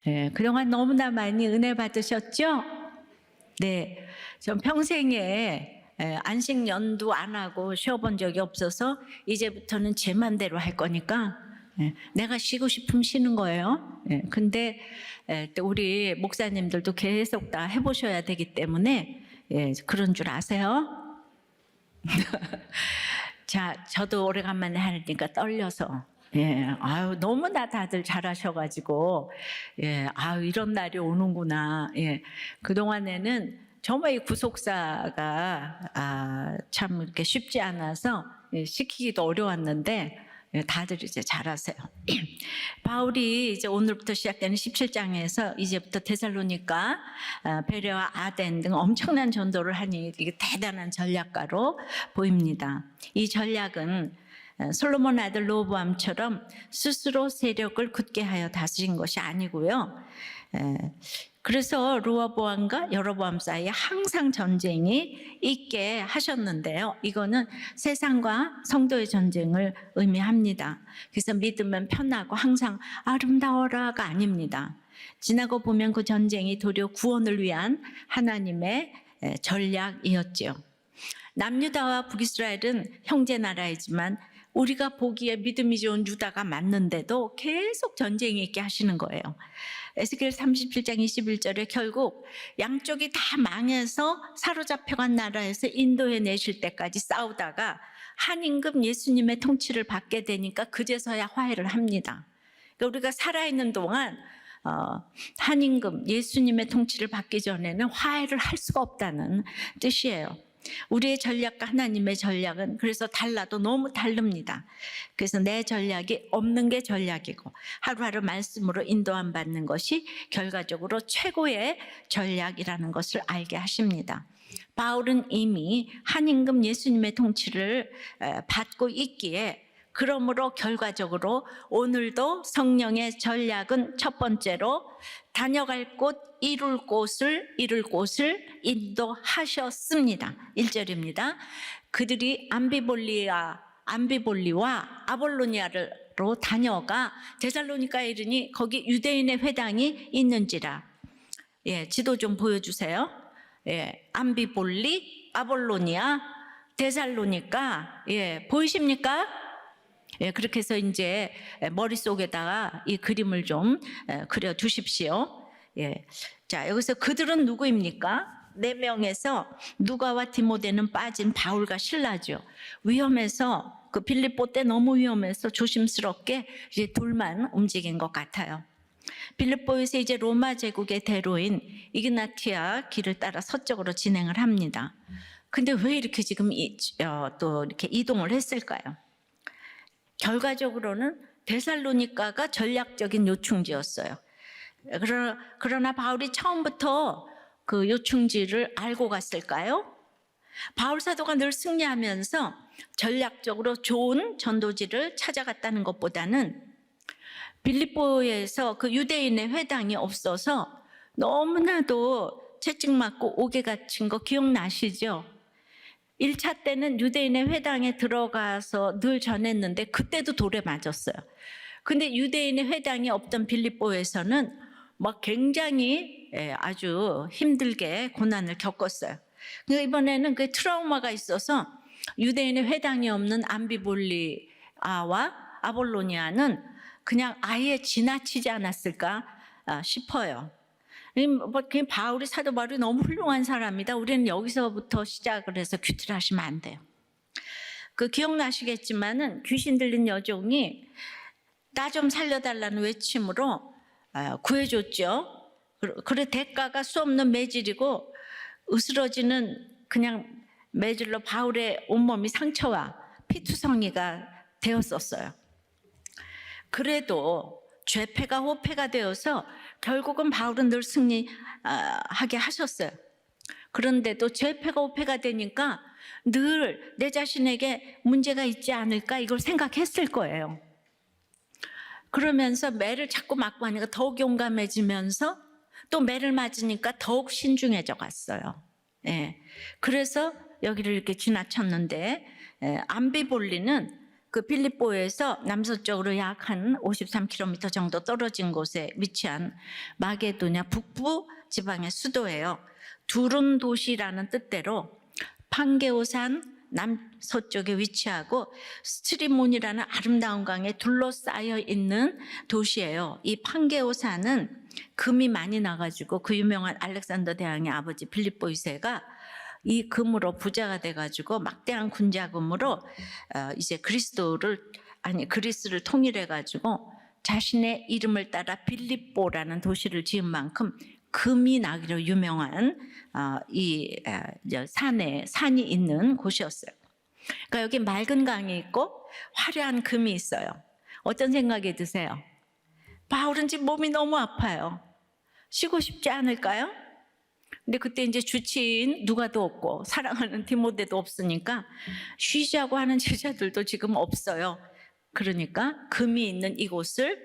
예, 그동안 너무나 많이 은혜 받으셨죠? 네, 전 평생에 안식년도 안 하고 쉬어본 적이 없어서 이제부터는 제 맘대로 할 거니까 내가 쉬고 싶으면 쉬는 거예요. 근데 또 우리 목사님들도 계속 다 해보셔야 되기 때문에 그런 줄 아세요? 자, 저도 오래간만에 하니까 떨려서. 아유, 너무나 다들 잘하셔가지고, 아유, 이런 날이 오는구나. 그동안에는 정말 이 구속사가, 참 이렇게 쉽지 않아서, 시키기도 어려웠는데, 다들 이제 잘하세요. 바울이 이제 오늘부터 시작되는 17장에서 이제부터 데살로니가, 베레와 아덴 등 엄청난 전도를 하니 이게 대단한 전략가로 보입니다. 이 전략은 솔로몬 아들 로보암처럼 스스로 세력을 굳게 하여 다스린 것이 아니고요. 그래서 로보암과 여로보암 사이에 항상 전쟁이 있게 하셨는데요. 이거는 세상과 성도의 전쟁을 의미합니다. 그래서 믿으면 편하고 항상 아름다워라가 아닙니다. 지나고 보면 그 전쟁이 도리어 구원을 위한 하나님의 전략이었지요. 남유다와 북이스라엘은 형제 나라이지만 우리가 보기에 믿음이 좋은 유다가 맞는데도 계속 전쟁이 있게 하시는 거예요. 에스겔 37장 21절에 결국 양쪽이 다 망해서 사로잡혀간 나라에서 인도해 내실 때까지 싸우다가 한 임금 예수님의 통치를 받게 되니까 그제서야 화해를 합니다. 그러니까 우리가 살아있는 동안 한 임금 예수님의 통치를 받기 전에는 화해를 할 수가 없다는 뜻이에요. 우리의 전략과 하나님의 전략은 그래서 달라도 너무 다릅니다. 그래서 내 전략이 없는 게 전략이고 하루하루 말씀으로 인도함 받는 것이 결과적으로 최고의 전략이라는 것을 알게 하십니다. 바울은 이미 한 임금 예수님의 통치를 받고 있기에 그러므로 결과적으로 오늘도 성령의 전략은 첫 번째로 다녀갈 곳, 이룰 곳을 인도하셨습니다. 1절입니다. 그들이 안비볼리와 아볼로니아로 다녀가 데살로니가에 이르니 거기 유대인의 회당이 있는지라. 지도 좀 보여주세요. 안비볼리, 아볼로니아, 데살로니가. 보이십니까? 그렇게 해서 이제 머릿속에다가 이 그림을 좀 그려 두십시오. 자, 여기서 그들은 누구입니까? 4명에서 누가와 디모데는 빠진 바울과 실라죠. 위험해서 그 빌립보 때 너무 위험해서 조심스럽게 이제 둘만 움직인 것 같아요. 빌립보에서 이제 로마 제국의 대로인 이그나티아 길을 따라 서쪽으로 진행을 합니다. 근데 왜 이렇게 지금 또 이렇게 이동을 했을까요? 결과적으로는 데살로니가가 전략적인 요충지였어요. 그러나 바울이 처음부터 그 요충지를 알고 갔을까요? 바울 사도가 늘 승리하면서 전략적으로 좋은 전도지를 찾아갔다는 것보다는 빌립보에서 그 유대인의 회당이 없어서 너무나도 채찍맞고 옥에 갇힌 거 기억나시죠? 1차 때는 유대인의 회당에 들어가서 늘 전했는데 그때도 돌에 맞았어요. 근데 유대인의 회당이 없던 빌립보에서는 막 굉장히 아주 힘들게 고난을 겪었어요. 그러니까 이번에는 그 트라우마가 있어서 유대인의 회당이 없는 안비볼리아와 아볼로니아는 그냥 아예 지나치지 않았을까 싶어요. 바울이 사도 바울이 너무 훌륭한 사람이다. 우리는 여기서부터 시작을 해서 큐티를 하시면 안 돼요. 그 기억나시겠지만은 귀신 들린 여종이 나 좀 살려달라는 외침으로 구해줬죠. 그래 대가가 수 없는 매질이고 으스러지는 그냥 매질로 바울의 온몸이 상처와 피투성이가 되었었어요. 그래도 죄패가 호패가 되어서 결국은 바울은 늘 승리하게 하셨어요. 그런데도 죄패가 호패가 되니까 늘 내 자신에게 문제가 있지 않을까 이걸 생각했을 거예요. 그러면서 매를 자꾸 맞고 하니까 더욱 용감해지면서 또 매를 맞으니까 더욱 신중해져 갔어요. 그래서 여기를 이렇게 지나쳤는데 안비볼리는 그 빌립보에서 남서쪽으로 약 한 53km 정도 떨어진 곳에 위치한 마게도냐 북부 지방의 수도예요. 두른 도시라는 뜻대로 판게오산 남서쪽에 위치하고 스트리몬이라는 아름다운 강에 둘러싸여 있는 도시예요. 이 판게오산은 금이 많이 나가지고 그 유명한 알렉산더 대왕의 아버지 빌립보 2세가 이 금으로 부자가 돼가지고 막대한 군자금으로 이제 그리스를 통일해가지고 자신의 이름을 따라 빌립보라는 도시를 지은 만큼 금이 나기로 유명한 산이 있는 곳이었어요. 그러니까 여기 맑은 강이 있고 화려한 금이 있어요. 어떤 생각이 드세요? 바울은 지금 몸이 너무 아파요. 쉬고 싶지 않을까요? 근데 그때 이제 주치인 누가도 없고 사랑하는 디모데도 없으니까 쉬자고 하는 제자들도 지금 없어요. 그러니까 금이 있는 이곳을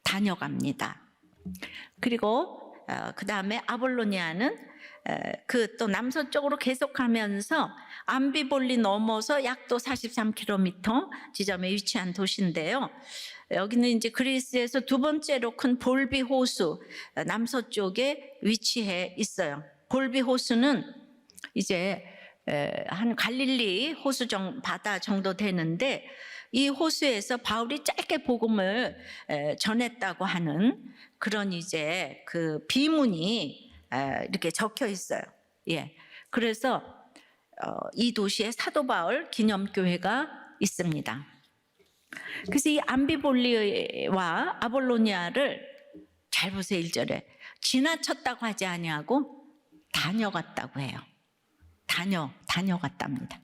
다녀갑니다. 그리고 그 다음에 아볼로니아는 그 또 남서쪽으로 계속하면서 암비볼리 넘어서 약 또 43km 지점에 위치한 도시인데요. 여기는 이제 그리스에서 두 번째로 큰 볼비 호수 남서쪽에 위치해 있어요. 볼비 호수는 이제 한 갈릴리 호수 바다 정도 되는데 이 호수에서 바울이 짧게 복음을 전했다고 하는 그런 이제 그 비문이 이렇게 적혀 있어요. 예. 그래서 이 도시에 사도 바울 기념교회가 있습니다. 그래서 이 암비볼리와 아볼로니아를 잘 보세요. 1절에 지나쳤다고 하지 아니하고 다녀갔다고 해요. 다녀갔답니다.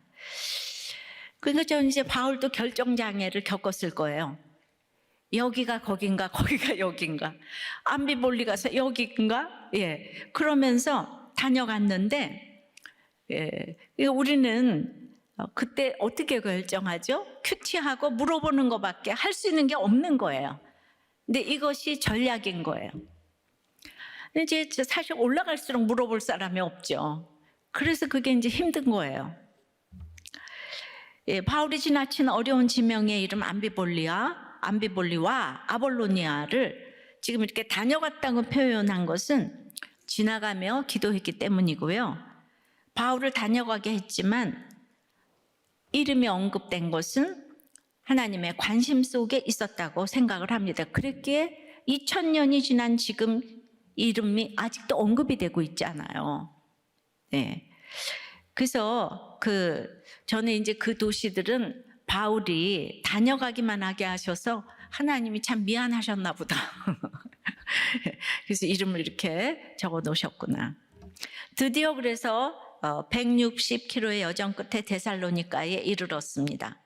그러니까 저는 이제 바울도 결정장애를 겪었을 거예요. 여기가 거긴가 거기가 여긴가 암비볼리 가서 여긴가 예 그러면서 다녀갔는데 우리는 그때 어떻게 결정하죠? 큐티하고 물어보는 것밖에 할 수 있는 게 없는 거예요. 근데 이것이 전략인 거예요. 이제 사실 올라갈수록 물어볼 사람이 없죠. 그래서 그게 이제 힘든 거예요. 예, 바울이 지나친 어려운 지명의 이름 암비볼리와 아볼로니아를 지금 이렇게 다녀갔다고 표현한 것은 지나가며 기도했기 때문이고요. 바울을 다녀가게 했지만 이름이 언급된 것은 하나님의 관심 속에 있었다고 생각을 합니다. 그랬기에 2000년이 지난 지금 이름이 아직도 언급이 되고 있잖아요. 네. 그래서 저는 이제 그 도시들은 바울이 다녀가기만 하게 하셔서 하나님이 참 미안하셨나 보다. 그래서 이름을 이렇게 적어 놓으셨구나. 드디어 그래서 160km의 여정 끝에 데살로니가에 이르렀습니다.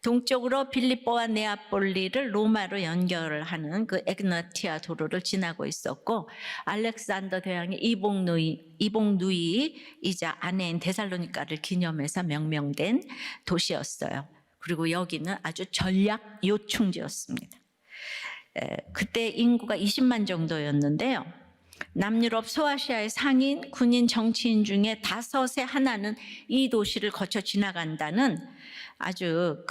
동쪽으로 빌립보와 네아폴리를 로마로 연결을 하는 그 에그나티아 도로를 지나고 있었고 알렉산더 대왕의 이봉누이이자 아내인 데살로니가를 기념해서 명명된 도시였어요. 그리고 여기는 아주 전략 요충지였습니다. 그때 인구가 20만 정도였는데요. 남유럽 소아시아의 상인, 군인, 정치인 중에 5의 하나는 이 도시를 거쳐 지나간다는 아주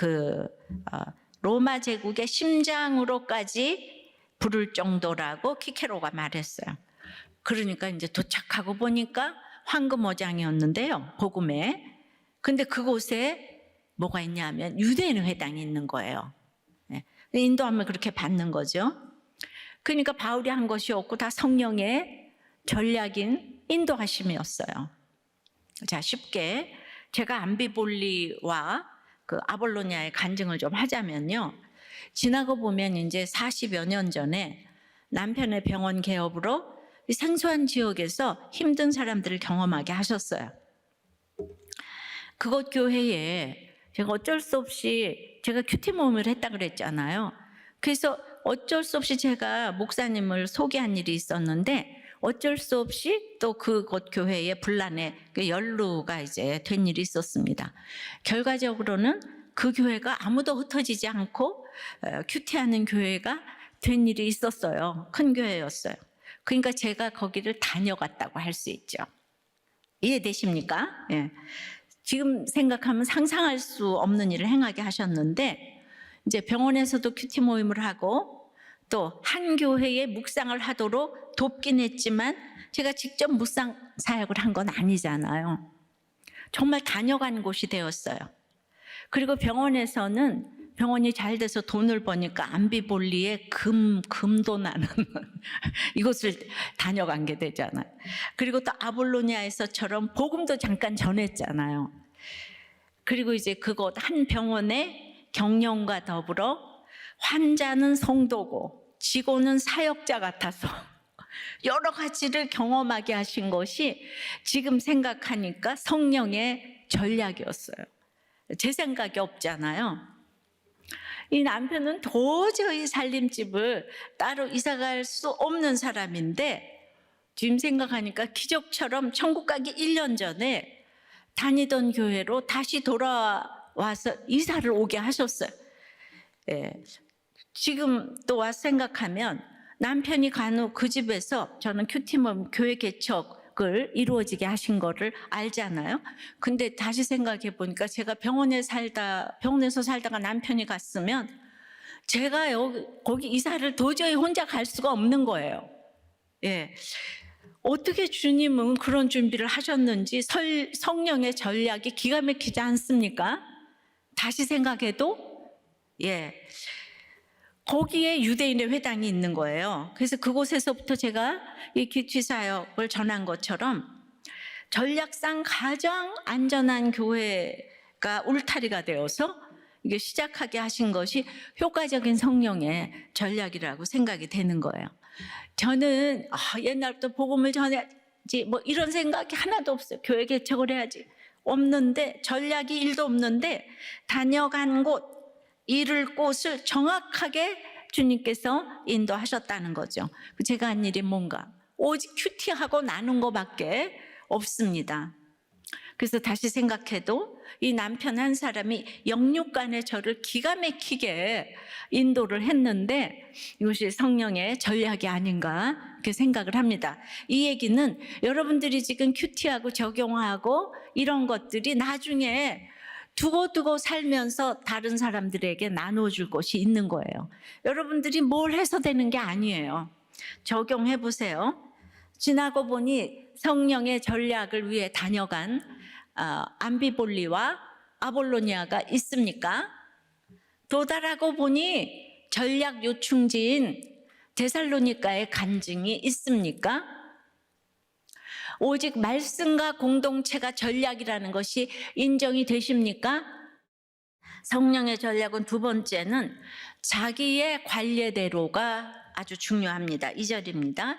로마 제국의 심장으로까지 부를 정도라고 키케로가 말했어요. 그러니까 이제 도착하고 보니까 황금어장이었는데요. 복음에. 근데 그곳에 뭐가 있냐면 유대인 회당이 있는 거예요. 인도함을 그렇게 받는 거죠. 그러니까 바울이 한 것이 없고 다 성령의 전략인 인도하심이었어요. 자, 쉽게 제가 암비볼리와 그 아볼로니아의 간증을 좀 하자면요. 지나고 보면 이제 40여 년 전에 남편의 병원 개업으로 생소한 지역에서 힘든 사람들을 경험하게 하셨어요. 그곳 교회에 제가 어쩔 수 없이 제가 큐티 모임을 했다 그랬잖아요. 그래서 어쩔 수 없이 제가 목사님을 소개한 일이 있었는데 어쩔 수 없이 또 그곳 교회에 분란의 연루가 이제 된 일이 있었습니다. 결과적으로는 그 교회가 아무도 흩어지지 않고 큐티하는 교회가 된 일이 있었어요. 큰 교회였어요. 그러니까 제가 거기를 다녀갔다고 할 수 있죠. 이해되십니까? 예. 지금 생각하면 상상할 수 없는 일을 행하게 하셨는데 이제 병원에서도 큐티 모임을 하고 또 한 교회에 묵상을 하도록 돕긴 했지만 제가 직접 묵상 사역을 한 건 아니잖아요. 정말 다녀간 곳이 되었어요. 그리고 병원에서는 병원이 잘 돼서 돈을 버니까 암비볼리에 금도 나는 이곳을 다녀간 게 되잖아요. 그리고 또 아볼로니아에서처럼 복음도 잠깐 전했잖아요. 그리고 이제 그곳 한 병원의 경영과 더불어 환자는 성도고 직원은 사역자 같아서 여러 가지를 경험하게 하신 것이 지금 생각하니까 성령의 전략이었어요. 제 생각이 없잖아요. 이 남편은 도저히 살림집을 따로 이사갈 수 없는 사람인데 지금 생각하니까 기적처럼 천국 가기 1년 전에 다니던 교회로 다시 돌아와서 이사를 오게 하셨어요. 예. 지금 또 와서 생각하면 남편이 간혹 그 집에서 저는 큐티멈 교회 개척을 이루어지게 하신 거를 알잖아요. 근데 다시 생각해 보니까 제가 병원에서 살다가 남편이 갔으면 제가 거기 이사를 도저히 혼자 갈 수가 없는 거예요. 예. 어떻게 주님은 그런 준비를 하셨는지 성령의 전략이 기가 막히지 않습니까? 다시 생각해도 예. 거기에 유대인의 회당이 있는 거예요. 그래서 그곳에서부터 제가 이 큐티 사역을 전한 것처럼 전략상 가장 안전한 교회가 울타리가 되어서 이게 시작하게 하신 것이 효과적인 성령의 전략이라고 생각이 되는 거예요. 저는 옛날부터 복음을 전해야지 뭐 이런 생각이 하나도 없어요. 교회 개척을 해야지 없는데 전략이 1도 없는데 다녀간 곳 이룰 곳을 정확하게 주님께서 인도하셨다는 거죠. 제가 한 일이 뭔가 오직 큐티하고 나눈 것밖에 없습니다. 그래서 다시 생각해도 이 남편 한 사람이 영육간에 저를 기가 막히게 인도를 했는데 이것이 성령의 전략이 아닌가 이렇게 생각을 합니다. 이 얘기는 여러분들이 지금 큐티하고 적용하고 이런 것들이 나중에 두고두고 살면서 다른 사람들에게 나눠줄 것이 있는 거예요. 여러분들이 뭘 해서 되는 게 아니에요. 적용해 보세요. 지나고 보니 성령의 전략을 위해 다녀간 암비볼리와 아볼로니아가 있습니까? 도달하고 보니 전략 요충지인 데살로니가의 간증이 있습니까? 오직 말씀과 공동체가 전략이라는 것이 인정이 되십니까? 성령의 전략은 두 번째는 자기의 관례대로가 아주 중요합니다. 2절입니다.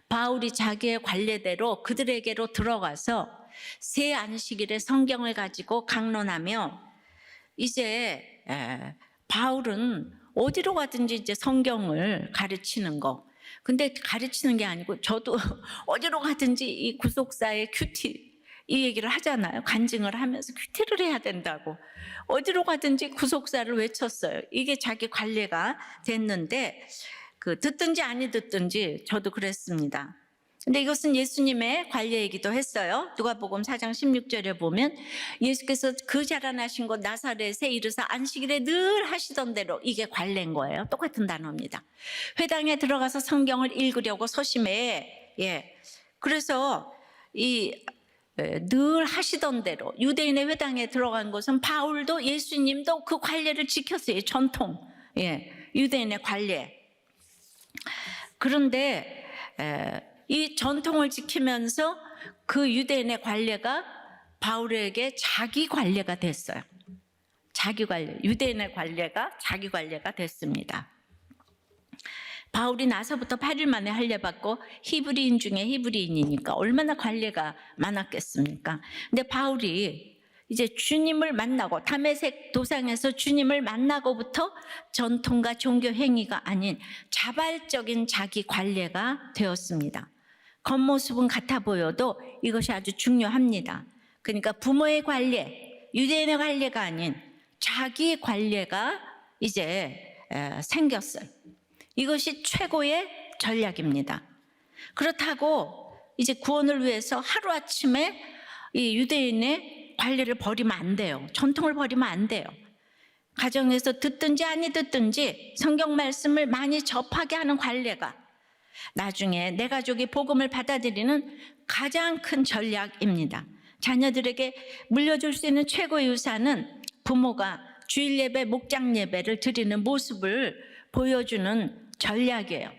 바울이 자기의 관례대로 그들에게로 들어가서 새 안식일에 성경을 가지고 강론하며 이제 바울은 어디로 가든지 이제 성경을 가르치는 거. 근데 가르치는 게 아니고 저도 어디로 가든지 이 구속사의 큐티 이 얘기를 하잖아요. 간증을 하면서 큐티를 해야 된다고. 어디로 가든지 구속사를 외쳤어요. 이게 자기 관례가 됐는데 듣든지 아니 듣든지 저도 그랬습니다. 근데 이것은 예수님의 관례이기도 했어요. 누가복음 4장 16절에 보면 예수께서 그 자라나신 곳 나사렛에 이르사 안식일에 늘 하시던 대로 이게 관례인 거예요. 똑같은 단어입니다. 회당에 들어가서 성경을 읽으려고 서심해. 그래서 늘 하시던 대로 유대인의 회당에 들어간 것은 바울도 예수님도 그 관례를 지켰어요. 전통. 유대인의 관례. 그런데 이 전통을 지키면서 그 유대인의 관례가 바울에게 자기 관례가 됐어요. 자기 관례, 유대인의 관례가 자기 관례가 됐습니다. 바울이 나서부터 8일 만에 할례받고 히브리인 중에 히브리인이니까 얼마나 관례가 많았겠습니까? 근데 바울이 이제 주님을 만나고 다메섹 도상에서 주님을 만나고부터 전통과 종교 행위가 아닌 자발적인 자기 관례가 되었습니다. 겉모습은 같아 보여도 이것이 아주 중요합니다. 그러니까 부모의 관례, 유대인의 관례가 아닌 자기 관례가 이제 생겼어요. 이것이 최고의 전략입니다. 그렇다고 이제 구원을 위해서 하루아침에 이 유대인의 관례를 버리면 안 돼요. 전통을 버리면 안 돼요. 가정에서 듣든지 아니 듣든지 성경 말씀을 많이 접하게 하는 관례가 나중에 내 가족이 복음을 받아들이는 가장 큰 전략입니다. 자녀들에게 물려줄 수 있는 최고의 유산은 부모가 주일 예배, 목장 예배를 드리는 모습을 보여주는 전략이에요.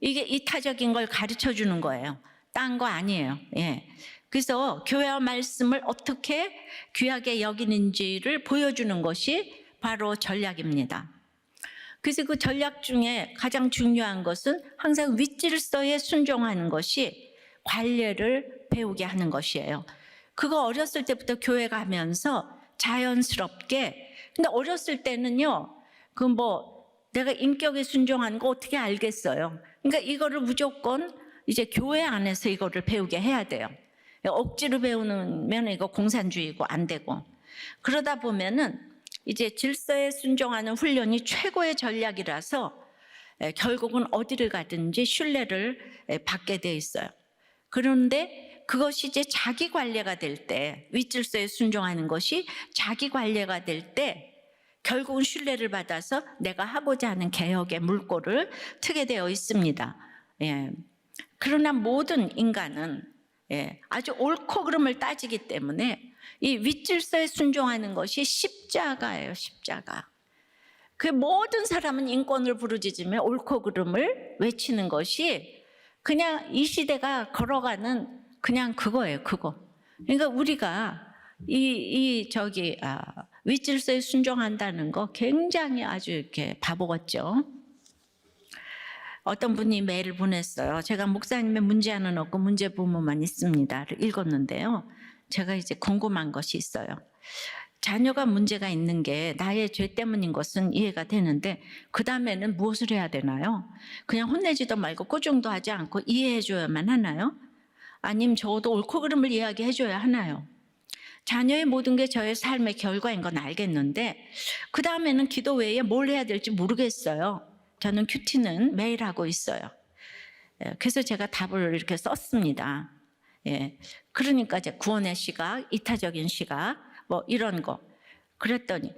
이게 이타적인 걸 가르쳐 주는 거예요. 딴 거 아니에요. 예. 그래서 교회와 말씀을 어떻게 귀하게 여기는지를 보여주는 것이 바로 전략입니다. 그래서 그 전략 중에 가장 중요한 것은 항상 윗질서에 순종하는 것이 관례를 배우게 하는 것이에요. 그거 어렸을 때부터 교회 가면서 자연스럽게, 근데 어렸을 때는요, 내가 인격에 순종하는 거 어떻게 알겠어요? 그러니까 이거를 무조건 이제 교회 안에서 이거를 배우게 해야 돼요. 억지로 배우면 이거 공산주의고 안 되고. 그러다 보면은 이제 질서에 순종하는 훈련이 최고의 전략이라서 결국은 어디를 가든지 신뢰를 받게 돼 있어요. 그런데 그것이 이제 자기 관례가 될 때, 윗질서에 순종하는 것이 자기 관례가 될 때 결국은 신뢰를 받아서 내가 하고자 하는 개혁의 물꼬를 트게 되어 있습니다. 예. 그러나 모든 인간은 아주 옳고 그름을 따지기 때문에 이 윗질서에 순종하는 것이 십자가예요. 십자가. 그 모든 사람은 인권을 부르짖으며 옳고 그름을 외치는 것이 그냥 이 시대가 걸어가는 그냥 그거예요. 그거. 그러니까 우리가 윗질서에 순종한다는 거 굉장히 아주 이렇게 바보 같죠. 어떤 분이 메일을 보냈어요. 제가 목사님의 문제는 없고 문제 부모만 있습니다를 읽었는데요. 제가 이제 궁금한 것이 있어요. 자녀가 문제가 있는 게 나의 죄 때문인 것은 이해가 되는데 그 다음에는 무엇을 해야 되나요? 그냥 혼내지도 말고 꾸중도 하지 않고 이해해줘야만 하나요? 아니면 적어도 옳고 그름을 이야기해줘야 하나요? 자녀의 모든 게 저의 삶의 결과인 건 알겠는데 그 다음에는 기도 외에 뭘 해야 될지 모르겠어요. 저는 큐티는 매일 하고 있어요. 그래서 제가 답을 이렇게 썼습니다. 그러니까 이제 구원의 시각, 이타적인 시각, 이런 거. 그랬더니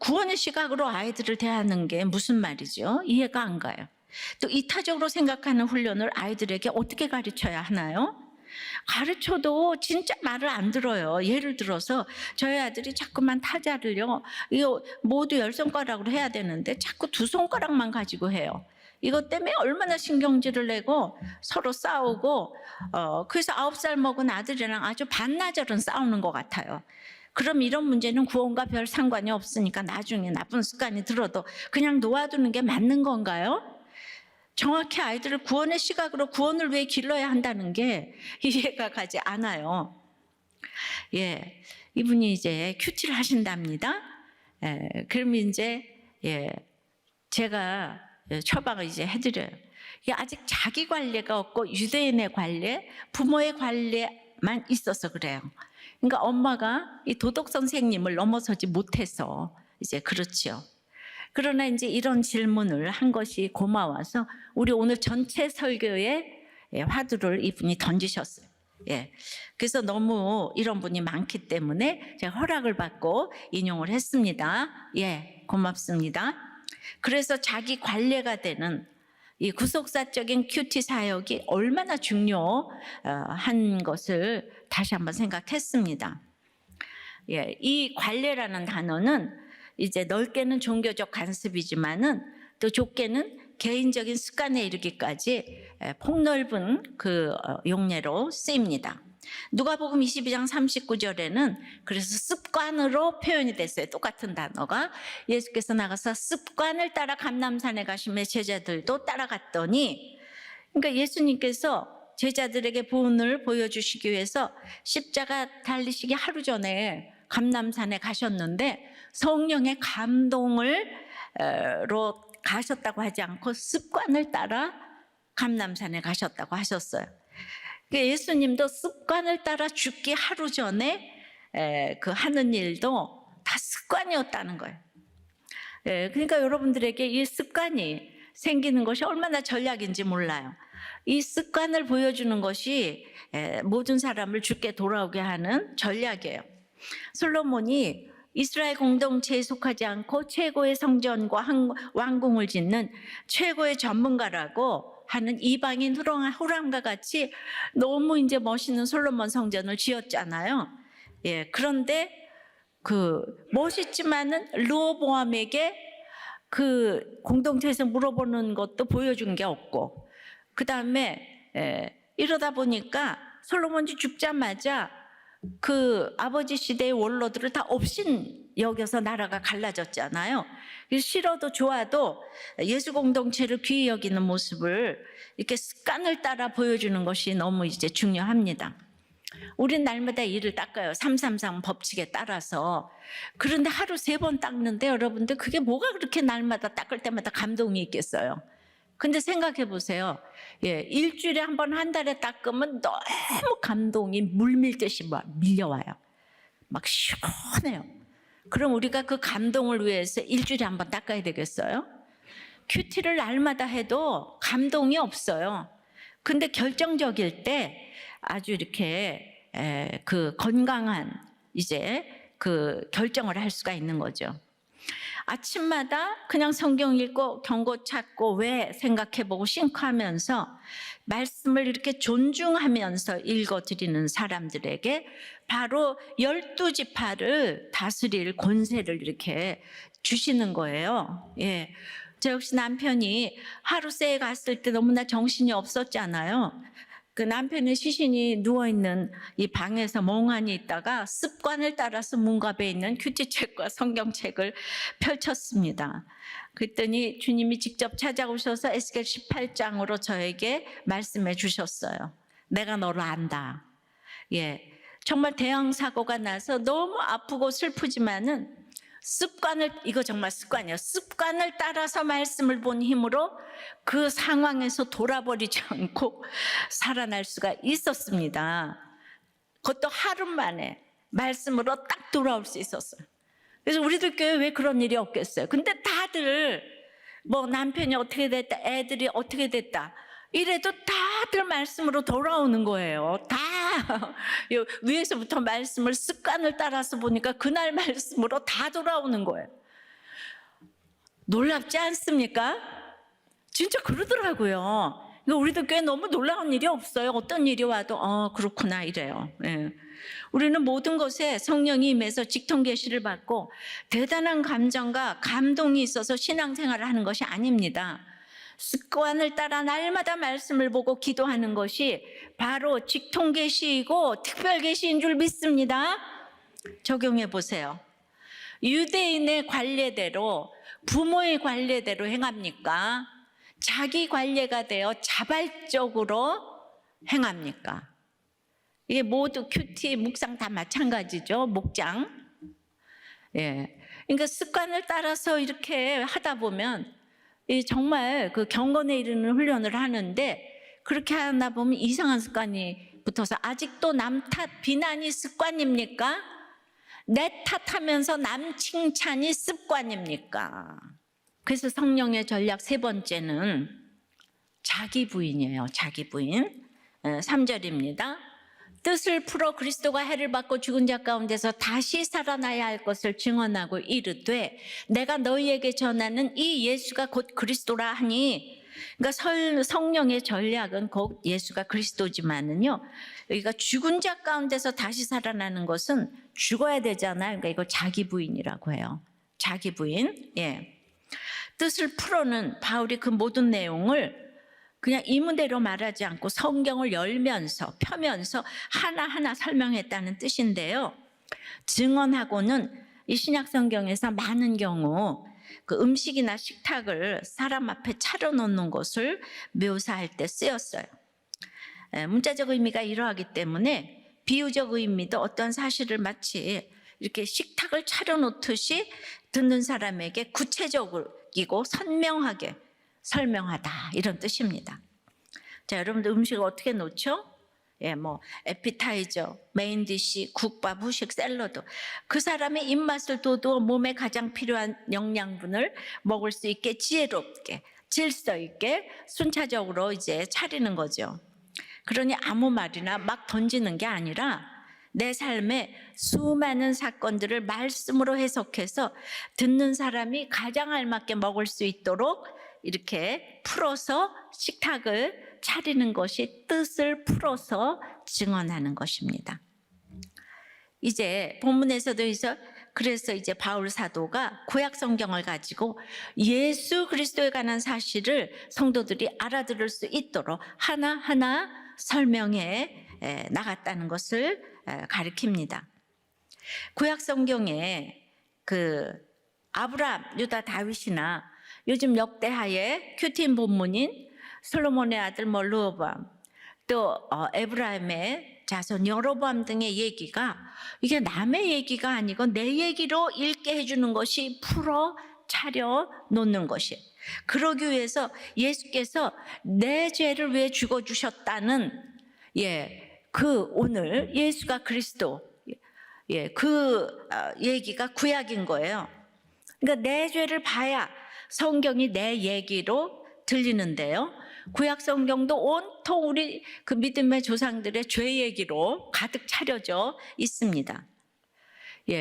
구원의 시각으로 아이들을 대하는 게 무슨 말이죠? 이해가 안 가요. 또 이타적으로 생각하는 훈련을 아이들에게 어떻게 가르쳐야 하나요? 가르쳐도 진짜 말을 안 들어요. 예를 들어서 저희 아들이 자꾸만 타자를요, 이거 모두 10손가락으로 해야 되는데 자꾸 2손가락만 가지고 해요. 이것 때문에 얼마나 신경질을 내고 서로 싸우고 그래서 9살 먹은 아들이랑 아주 반나절은 싸우는 것 같아요. 그럼 이런 문제는 구원과 별 상관이 없으니까 나중에 나쁜 습관이 들어도 그냥 놓아두는 게 맞는 건가요? 정확히 아이들을 구원의 시각으로 구원을 왜 길러야 한다는 게 이해가 가지 않아요. 이분이 이제 큐티를 하신답니다. 그러면 이제 제가 처방을 이제 해드려요. 이게 아직 자기 관례가 없고 유대인의 관례, 부모의 관례만 있어서 그래요. 그러니까 엄마가 이 도덕 선생님을 넘어서지 못해서 이제 그렇지요. 그러나 이제 이런 질문을 한 것이 고마워서 우리 오늘 전체 설교에 화두를 이분이 던지셨어요. 그래서 너무 이런 분이 많기 때문에 제가 허락을 받고 인용을 했습니다. 고맙습니다. 그래서 자기 관례가 되는 이 구속사적인 큐티 사역이 얼마나 중요한 것을 다시 한번 생각했습니다. 이 관례라는 단어는 이제 넓게는 종교적 관습이지만은 또 좁게는 개인적인 습관에 이르기까지 폭넓은 그 용례로 쓰입니다. 누가복음 22장 39절에는 그래서 습관으로 표현이 됐어요. 똑같은 단어가. 예수께서 나가서 습관을 따라 감람산에 가시며 제자들도 따라갔더니, 그러니까 예수님께서 제자들에게 본을 보여주시기 위해서 십자가 달리시기 하루 전에 감람산에 가셨는데 성령의 감동으로 가셨다고 하지 않고 습관을 따라 감람산에 가셨다고 하셨어요. 예수님도 습관을 따라 죽기 하루 전에 그 하는 일도 다 습관이었다는 거예요. 그러니까 여러분들에게 이 습관이 생기는 것이 얼마나 전략인지 몰라요. 이 습관을 보여주는 것이 모든 사람을 주께 돌아오게 하는 전략이에요. 솔로몬이 이스라엘 공동체에 속하지 않고 최고의 성전과 왕궁을 짓는 최고의 전문가라고 하는 이방인 후람과 같이 너무 이제 멋있는 솔로몬 성전을 지었잖아요. 예, 그런데 그 멋있지만은 르호보암에게 그 공동체에서 물어보는 것도 보여준 게 없고, 그 다음에 이러다 보니까 솔로몬이 죽자마자 그 아버지 시대의 원로들을 다 업신 여겨서 나라가 갈라졌잖아요. 싫어도 좋아도 예수 공동체를 귀히 여기는 모습을 이렇게 습관을 따라 보여주는 것이 너무 이제 중요합니다. 우린 날마다 이를 닦아요. 333 법칙에 따라서. 그런데 하루 3번 닦는데 여러분들 그게 뭐가 그렇게 날마다 닦을 때마다 감동이 있겠어요? 근데 생각해 보세요. 예, 일주일에 한 번, 한 달에 닦으면 너무 감동이 물밀듯이 막 밀려와요. 막 시원해요. 그럼 우리가 그 감동을 위해서 일주일에 한 번 닦아야 되겠어요? 큐티를 날마다 해도 감동이 없어요. 근데 결정적일 때 아주 이렇게 그 건강한 이제 그 결정을 할 수가 있는 거죠. 아침마다 그냥 성경 읽고 경고 찾고 왜 생각해보고 싱크하면서 말씀을 이렇게 존중하면서 읽어드리는 사람들에게 바로 12지파를 다스릴 권세를 이렇게 주시는 거예요. 예. 저 역시 남편이 하루새에 갔을 때 너무나 정신이 없었잖아요. 그 남편의 시신이 누워있는 이 방에서 멍하니 있다가 습관을 따라서 문갑에 있는 큐티책과 성경책을 펼쳤습니다. 그랬더니 주님이 직접 찾아오셔서 에스겔 18장으로 저에게 말씀해 주셨어요. 내가 너를 안다. 예, 정말 대형 사고가 나서 너무 아프고 슬프지만은 이거 정말 습관이에요. 습관을 따라서 말씀을 본 힘으로 그 상황에서 돌아버리지 않고 살아날 수가 있었습니다. 그것도 하루 만에 말씀으로 딱 돌아올 수 있었어요. 그래서 우리들 교회 왜 그런 일이 없겠어요? 근데 다들 뭐 남편이 어떻게 됐다, 애들이 어떻게 됐다 이래도 다들 말씀으로 돌아오는 거예요. 다 위에서부터 말씀을 습관을 따라서 보니까 그날 말씀으로 다 돌아오는 거예요. 놀랍지 않습니까? 진짜 그러더라고요. 우리도 꽤 너무 놀라운 일이 없어요. 어떤 일이 와도 그렇구나 이래요. 예. 우리는 모든 것에 성령이 임해서 직통 계시를 받고 대단한 감정과 감동이 있어서 신앙생활을 하는 것이 아닙니다. 습관을 따라 날마다 말씀을 보고 기도하는 것이 바로 직통 계시이고 특별 계시인 줄 믿습니다. 적용해 보세요. 유대인의 관례대로 부모의 관례대로 행합니까? 자기 관례가 되어 자발적으로 행합니까? 이게 모두 큐티, 묵상 다 마찬가지죠. 목장. 예. 그러니까 습관을 따라서 이렇게 하다 보면 정말 그 경건에 이르는 훈련을 하는데 그렇게 하다 보면 이상한 습관이 붙어서 아직도 남 탓, 비난이 습관입니까? 내 탓하면서 남 칭찬이 습관입니까? 그래서 성령의 전략 3번째는 자기 부인이에요. 자기 부인. 3절입니다. 뜻을 풀어 그리스도가 해를 받고 죽은 자 가운데서 다시 살아나야 할 것을 증언하고 이르되 내가 너희에게 전하는 이 예수가 곧 그리스도라 하니, 그러니까 성령의 전략은 곧 예수가 그리스도지만은요, 여기가 죽은 자 가운데서 다시 살아나는 것은 죽어야 되잖아요. 그러니까 이거 자기 부인이라고 해요. 자기 부인. 예. 뜻을 풀어는 바울이 그 모든 내용을 그냥 이문대로 말하지 않고 성경을 열면서 펴면서 하나하나 설명했다는 뜻인데요. 증언하고는 이 신약 성경에서 많은 경우 그 음식이나 식탁을 사람 앞에 차려놓는 것을 묘사할 때 쓰였어요. 문자적 의미가 이러하기 때문에 비유적 의미도 어떤 사실을 마치 이렇게 식탁을 차려놓듯이 듣는 사람에게 구체적이고 선명하게 설명하다 이런 뜻입니다. 자, 여러분들 음식을 어떻게 놓죠? 예, 뭐 에피타이저, 메인 디시, 국밥, 후식, 샐러드. 그 사람의 입맛을 둬도 몸에 가장 필요한 영양분을 먹을 수 있게 지혜롭게, 질서 있게 순차적으로 이제 차리는 거죠. 그러니 아무 말이나 막 던지는 게 아니라 내 삶의 수많은 사건들을 말씀으로 해석해서 듣는 사람이 가장 알맞게 먹을 수 있도록 이렇게 풀어서 식탁을 차리는 것이 뜻을 풀어서 증언하는 것입니다. 이제 본문에서도 그래서 이제 바울 사도가 구약 성경을 가지고 예수 그리스도에 관한 사실을 성도들이 알아들을 수 있도록 하나하나 설명해 나갔다는 것을 가리킵니다. 구약 성경에 그 아브라함, 유다, 다윗이나 요즘 역대하의 큐티인 본문인 솔로몬의 아들 르호보암, 또 에브라임의 자손 여로보암 등의 얘기가 이게 남의 얘기가 아니고 내 얘기로 읽게 해주는 것이 풀어 차려 놓는 것이에요. 그러기 위해서 예수께서 내 죄를 왜 죽어주셨다는 그 오늘 예수가 그리스도 그 얘기가 구약인 거예요. 그러니까 내 죄를 봐야 성경이 내 얘기로 들리는데요. 구약 성경도 온통 우리 그 믿음의 조상들의 죄 얘기로 가득 차려져 있습니다.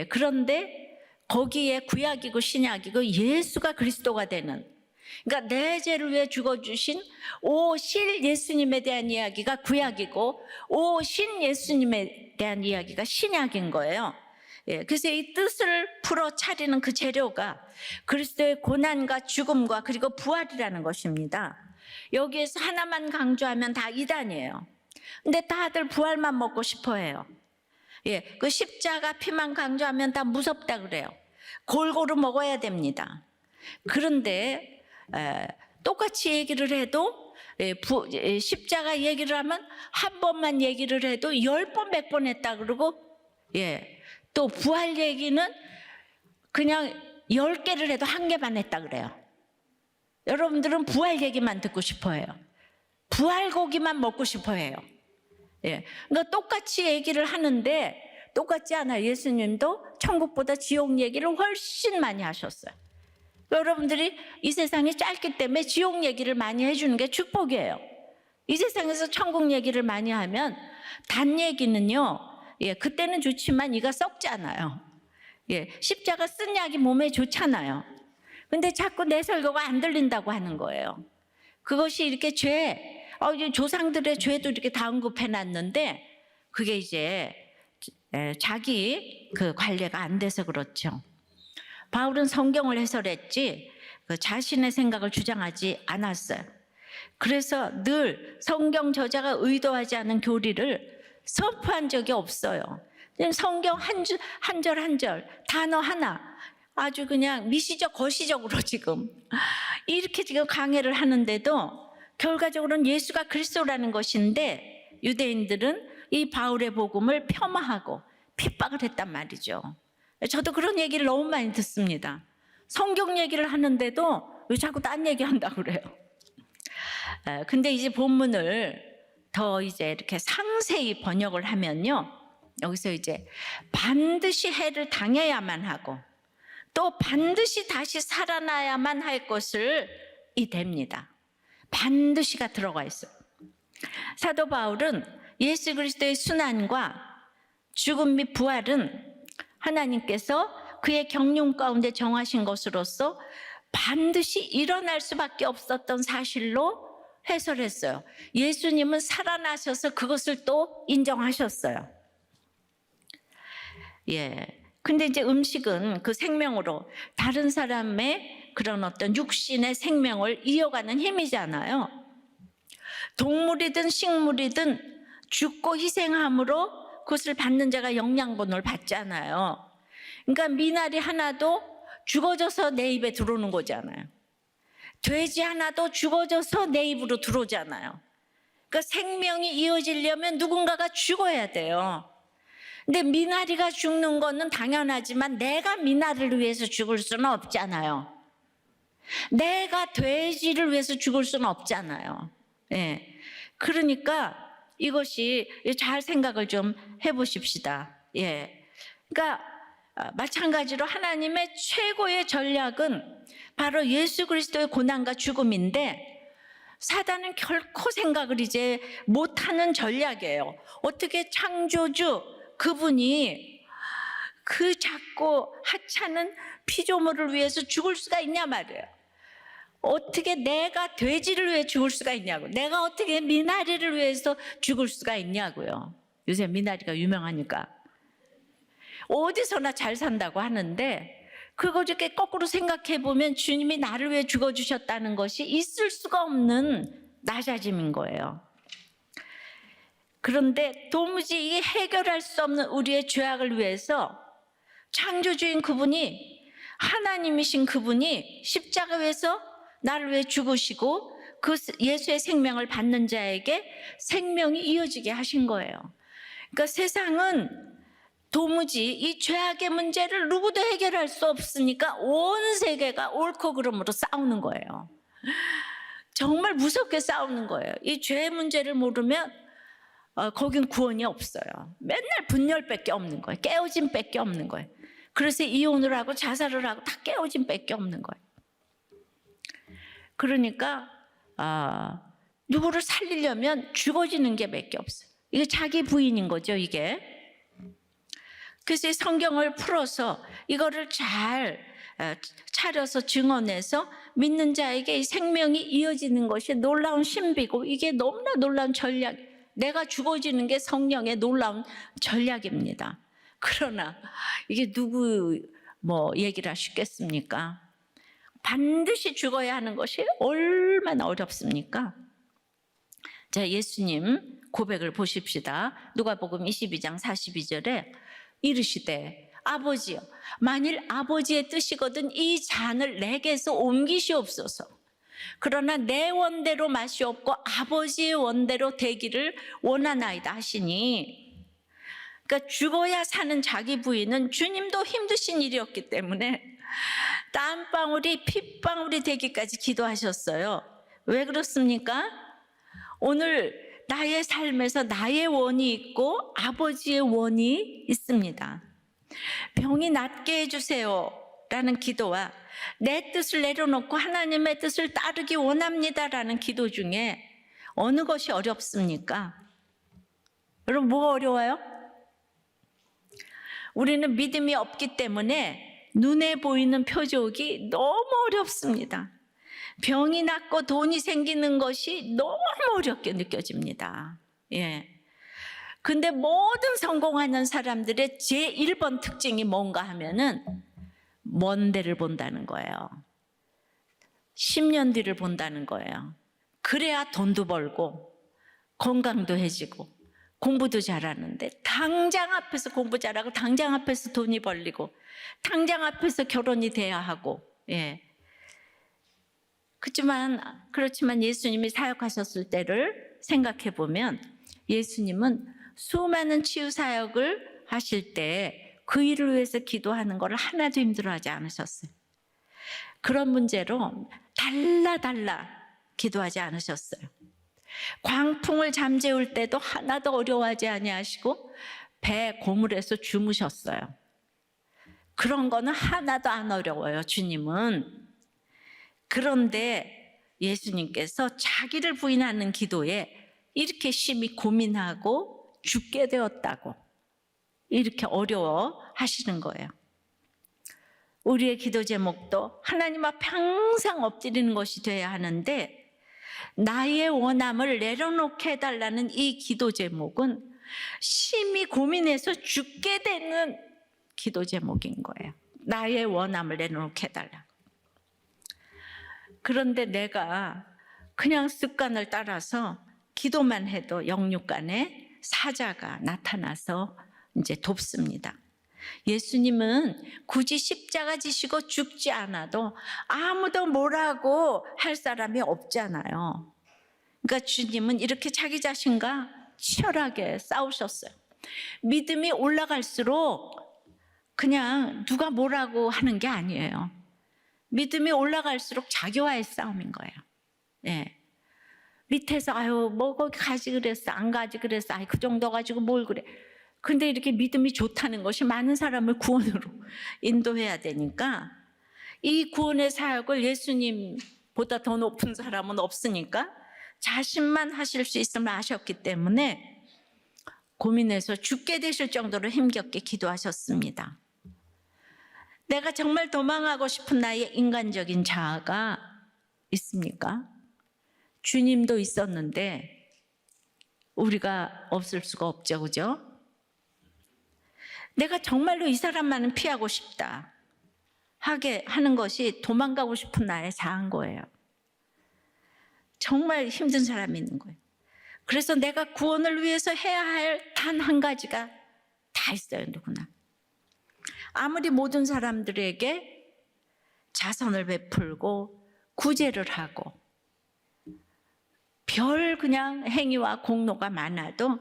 그런데 거기에 구약이고 신약이고 예수가 그리스도가 되는, 그러니까 내 죄를 위해 죽어주신 오실 예수님에 대한 이야기가 구약이고 오신 예수님에 대한 이야기가 신약인 거예요. 그래서 이 뜻을 풀어 차리는 그 재료가 그리스도의 고난과 죽음과 그리고 부활이라는 것입니다. 여기에서 하나만 강조하면 다 이단이에요. 근데 다들 부활만 먹고 싶어 해요. 그 십자가 피만 강조하면 다 무섭다 그래요. 골고루 먹어야 됩니다. 그런데 똑같이 얘기를 해도 십자가 얘기를 하면 한 번만 얘기를 해도 10번 100번 했다 그러고 또 부활 얘기는 그냥 10개를 해도 1개만 했다 그래요. 여러분들은 부활 얘기만 듣고 싶어 해요. 부활 고기만 먹고 싶어 해요. 그러니까 똑같이 얘기를 하는데 똑같지 않아요. 예수님도 천국보다 지옥 얘기를 훨씬 많이 하셨어요. 여러분들이 이 세상이 짧기 때문에 지옥 얘기를 많이 해주는 게 축복이에요. 이 세상에서 천국 얘기를 많이 하면 단 얘기는요, 그때는 좋지만 이가 썩잖아요. 십자가 쓴 약이 몸에 좋잖아요. 근데 자꾸 내 설교가 안 들린다고 하는 거예요. 그것이 이렇게 조상들의 죄도 이렇게 다 언급해 놨는데 그게 이제 자기 그 관례가 안 돼서 그렇죠. 바울은 성경을 해설했지 그 자신의 생각을 주장하지 않았어요. 그래서 늘 성경 저자가 의도하지 않은 교리를 선포한 적이 없어요. 성경 한 절 한 절 단어 하나 아주 그냥 미시적 거시적으로 지금 이렇게 지금 강해를 하는데도 결과적으로는 예수가 그리스도라는 것인데 유대인들은 이 바울의 복음을 폄하하고 핍박을 했단 말이죠. 저도 그런 얘기를 너무 많이 듣습니다. 성경 얘기를 하는데도 왜 자꾸 딴 얘기한다고 그래요. 근데 이제 본문을 더 이제 이렇게 상세히 번역을 하면요, 여기서 이제 반드시 해를 당해야만 하고 또 반드시 다시 살아나야만 할 것을 이댑니다. 반드시가 들어가 있어요. 사도 바울은 예수 그리스도의 순환과 죽음 및 부활은 하나님께서 그의 경륜 가운데 정하신 것으로서 반드시 일어날 수밖에 없었던 사실로 해설했어요. 예수님은 살아나셔서 그것을 또 인정하셨어요. 근데 이제 음식은 그 생명으로 다른 사람의 그런 어떤 육신의 생명을 이어가는 힘이잖아요. 동물이든 식물이든 죽고 희생함으로 그것을 받는 자가 영양분을 받잖아요. 그러니까 미나리 하나도 죽어져서 내 입에 들어오는 거잖아요. 돼지 하나도 죽어져서 내 입으로 들어오잖아요. 그러니까 생명이 이어지려면 누군가가 죽어야 돼요. 근데 미나리가 죽는 거는 당연하지만 내가 미나리를 위해서 죽을 수는 없잖아요. 내가 돼지를 위해서 죽을 수는 없잖아요. 그러니까 이것이 잘 생각을 좀 해보십시다. 그러니까 마찬가지로 하나님의 최고의 전략은 바로 예수 그리스도의 고난과 죽음인데 사단은 결코 생각을 이제 못하는 전략이에요. 어떻게 창조주 그분이 그 작고 하찮은 피조물을 위해서 죽을 수가 있냐 말이에요. 어떻게 내가 돼지를 위해 죽을 수가 있냐고. 내가 어떻게 미나리를 위해서 죽을 수가 있냐고요. 요새 미나리가 유명하니까. 어디서나 잘 산다고 하는데 그거 이렇게 거꾸로 생각해 보면 주님이 나를 위해 죽어주셨다는 것이 있을 수가 없는 낮아짐인 거예요. 그런데 도무지 이게 해결할 수 없는 우리의 죄악을 위해서 창조주인 그분이, 하나님이신 그분이 십자가에서 나를 위해 죽으시고 그 예수의 생명을 받는 자에게 생명이 이어지게 하신 거예요. 그러니까 세상은 도무지 이 죄악의 문제를 누구도 해결할 수 없으니까 온 세계가 옳고 그름으로 싸우는 거예요. 정말 무섭게 싸우는 거예요. 이 죄의 문제를 모르면 거긴 구원이 없어요. 맨날 분열밖에 없는 거예요. 깨어짐밖에 없는 거예요. 그래서 이혼을 하고 자살을 하고 다 깨어짐밖에 없는 거예요. 그러니까 누구를 살리려면 죽어지는 게 몇 개 없어요. 이게 자기 부인인 거죠, 이게. 그래서 이 성경을 풀어서 이거를 잘 차려서 증언해서 믿는 자에게 이 생명이 이어지는 것이 놀라운 신비고, 이게 너무나 놀라운 전략, 내가 죽어지는 게 성령의 놀라운 전략입니다. 그러나 이게 누구 얘기를 하시겠습니까? 반드시 죽어야 하는 것이 얼마나 어렵습니까? 자, 예수님 고백을 보십시다. 누가복음 22장 42절에 이르시되 아버지여, 만일 아버지의 뜻이거든 이 잔을 내게서 옮기시옵소서. 그러나 내 원대로 마시옵고 아버지의 원대로 되기를 원하나이다 하시니, 그러니까 죽어야 사는 자기 부인은 주님도 힘드신 일이었기 때문에 땀방울이 핏방울이 되기까지 기도하셨어요. 왜 그렇습니까? 오늘 나의 삶에서 나의 원이 있고 아버지의 원이 있습니다. 병이 낫게 해주세요 라는 기도와 내 뜻을 내려놓고 하나님의 뜻을 따르기 원합니다 라는 기도 중에 어느 것이 어렵습니까? 여러분, 뭐가 어려워요? 우리는 믿음이 없기 때문에 눈에 보이는 표적이 너무 어렵습니다. 병이 낫고 돈이 생기는 것이 너무 어렵게 느껴집니다. 예. 근데 모든 성공하는 사람들의 제1번 특징이 뭔가 하면은 먼 데를 본다는 거예요. 10년 뒤를 본다는 거예요. 그래야 돈도 벌고 건강도 해지고 공부도 잘하는데, 당장 앞에서 공부 잘하고 당장 앞에서 돈이 벌리고 당장 앞에서 결혼이 돼야 하고, 예. 그렇지만 예수님이 사역하셨을 때를 생각해 보면 예수님은 수많은 치유 사역을 하실 때 그 일을 위해서 기도하는 것을 하나도 힘들어하지 않으셨어요. 그런 문제로 달라 기도하지 않으셨어요. 광풍을 잠재울 때도 하나도 어려워하지 아니하시고 배 고물에서 주무셨어요. 그런 거는 하나도 안 어려워요, 주님은. 그런데 예수님께서 자기를 부인하는 기도에 이렇게 심히 고민하고 죽게 되었다고 이렇게 어려워 하시는 거예요. 우리의 기도 제목도 하나님 앞에 항상 엎드리는 것이 돼야 하는데, 나의 원함을 내려놓게 해달라는 이 기도 제목은 심히 고민해서 죽게 되는 기도 제목인 거예요. 나의 원함을 내려놓게 해달라. 그런데 내가 그냥 습관을 따라서 기도만 해도 영육간에 사자가 나타나서 이제 돕습니다. 예수님은 굳이 십자가 지시고 죽지 않아도 아무도 뭐라고 할 사람이 없잖아요. 그러니까 주님은 이렇게 자기 자신과 치열하게 싸우셨어요. 믿음이 올라갈수록 그냥 누가 뭐라고 하는 게 아니에요. 믿음이 올라갈수록 자기와의 싸움인 거예요. 예. 밑에서 뭐 거기 가지 그랬어, 안 가지 그랬어, 그 정도 가지고 뭘 그래. 근데 이렇게 믿음이 좋다는 것이 많은 사람을 구원으로 인도해야 되니까, 이 구원의 사역을 예수님보다 더 높은 사람은 없으니까 자신만 하실 수 있음을 아셨기 때문에 고민해서 죽게 되실 정도로 힘겹게 기도하셨습니다. 내가 정말 도망하고 싶은 나의 인간적인 자아가 있습니까? 주님도 있었는데 우리가 없을 수가 없죠, 그죠? 내가 정말로 이 사람만은 피하고 싶다 하게 하는 것이 도망가고 싶은 나의 자아인 거예요. 정말 힘든 사람이 있는 거예요. 그래서 내가 구원을 위해서 해야 할 단 한 가지가 다 있어요, 누구나. 아무리 모든 사람들에게 자선을 베풀고 구제를 하고 별 그냥 행위와 공로가 많아도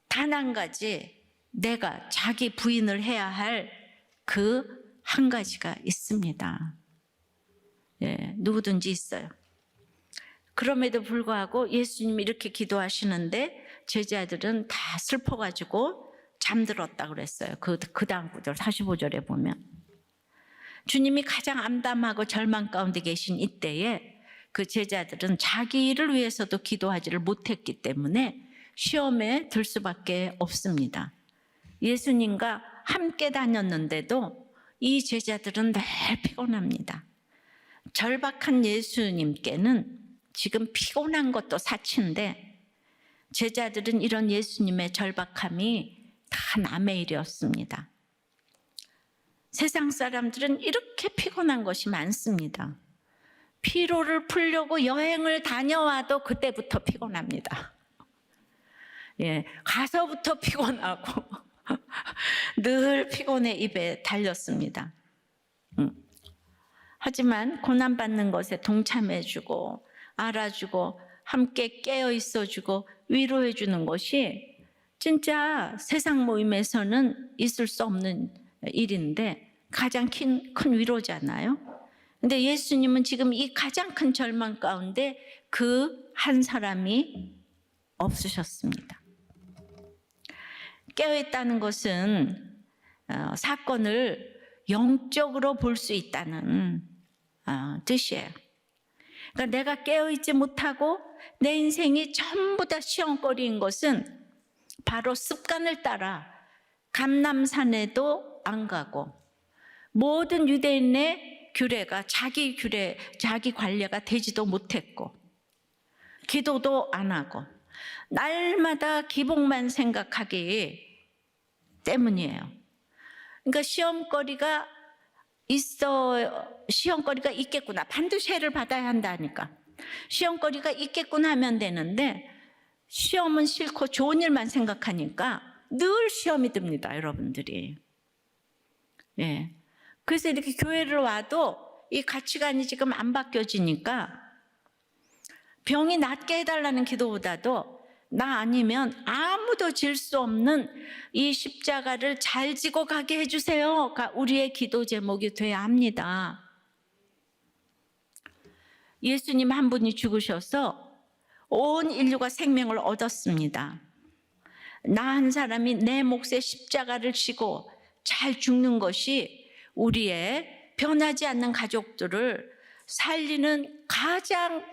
단 한 가지 내가 자기 부인을 해야 할 그 한 가지가 있습니다. 예, 누구든지 있어요. 그럼에도 불구하고 예수님이 이렇게 기도하시는데 제자들은 다 슬퍼가지고 잠들었다 그랬어요. 그 다음 구절 45절에 보면 주님이 가장 암담하고 절망 가운데 계신 이때에 그 제자들은 자기 일을 위해서도 기도하지를 못했기 때문에 시험에 들 수밖에 없습니다. 예수님과 함께 다녔는데도 이 제자들은 늘 피곤합니다. 절박한 예수님께는 지금 피곤한 것도 사치인데 제자들은 이런 예수님의 절박함이 다 남의 일이었습니다. 세상 사람들은 이렇게 피곤한 것이 많습니다. 피로를 풀려고 여행을 다녀와도 그때부터 피곤합니다. 예, 가서부터 피곤하고 늘 피곤의 입에 달렸습니다. 하지만 고난받는 것에 동참해주고 알아주고 함께 깨어 있어주고 위로해주는 것이 진짜 세상 모임에서는 있을 수 없는 일인데 가장 큰 위로잖아요. 근데 예수님은 지금 이 가장 큰 절망 가운데 그 한 사람이 없으셨습니다. 깨어있다는 것은 사건을 영적으로 볼 수 있다는 뜻이에요. 그러니까 내가 깨어있지 못하고 내 인생이 전부 다 시험거리인 것은 바로 습관을 따라 감람산에도 안 가고 모든 유대인의 규례가 자기 규례, 자기 관례가 되지도 못했고 기도도 안 하고 날마다 기복만 생각하기 때문이에요. 그러니까 시험거리가 있겠구나. 반드시 해를 받아야 한다니까. 시험거리가 있겠구나 하면 되는데 시험은 싫고 좋은 일만 생각하니까 늘 시험이 듭니다, 여러분들이. 예. 그래서 이렇게 교회를 와도 이 가치관이 지금 안 바뀌어지니까 병이 낫게 해달라는 기도보다도 나 아니면 아무도 질 수 없는 이 십자가를 잘 지고 가게 해주세요가 우리의 기도 제목이 돼야 합니다. 예수님 한 분이 죽으셔서 온 인류가 생명을 얻었습니다. 나 한 사람이 내 몫의 십자가를 지고 잘 죽는 것이 우리의 변하지 않는 가족들을 살리는 가장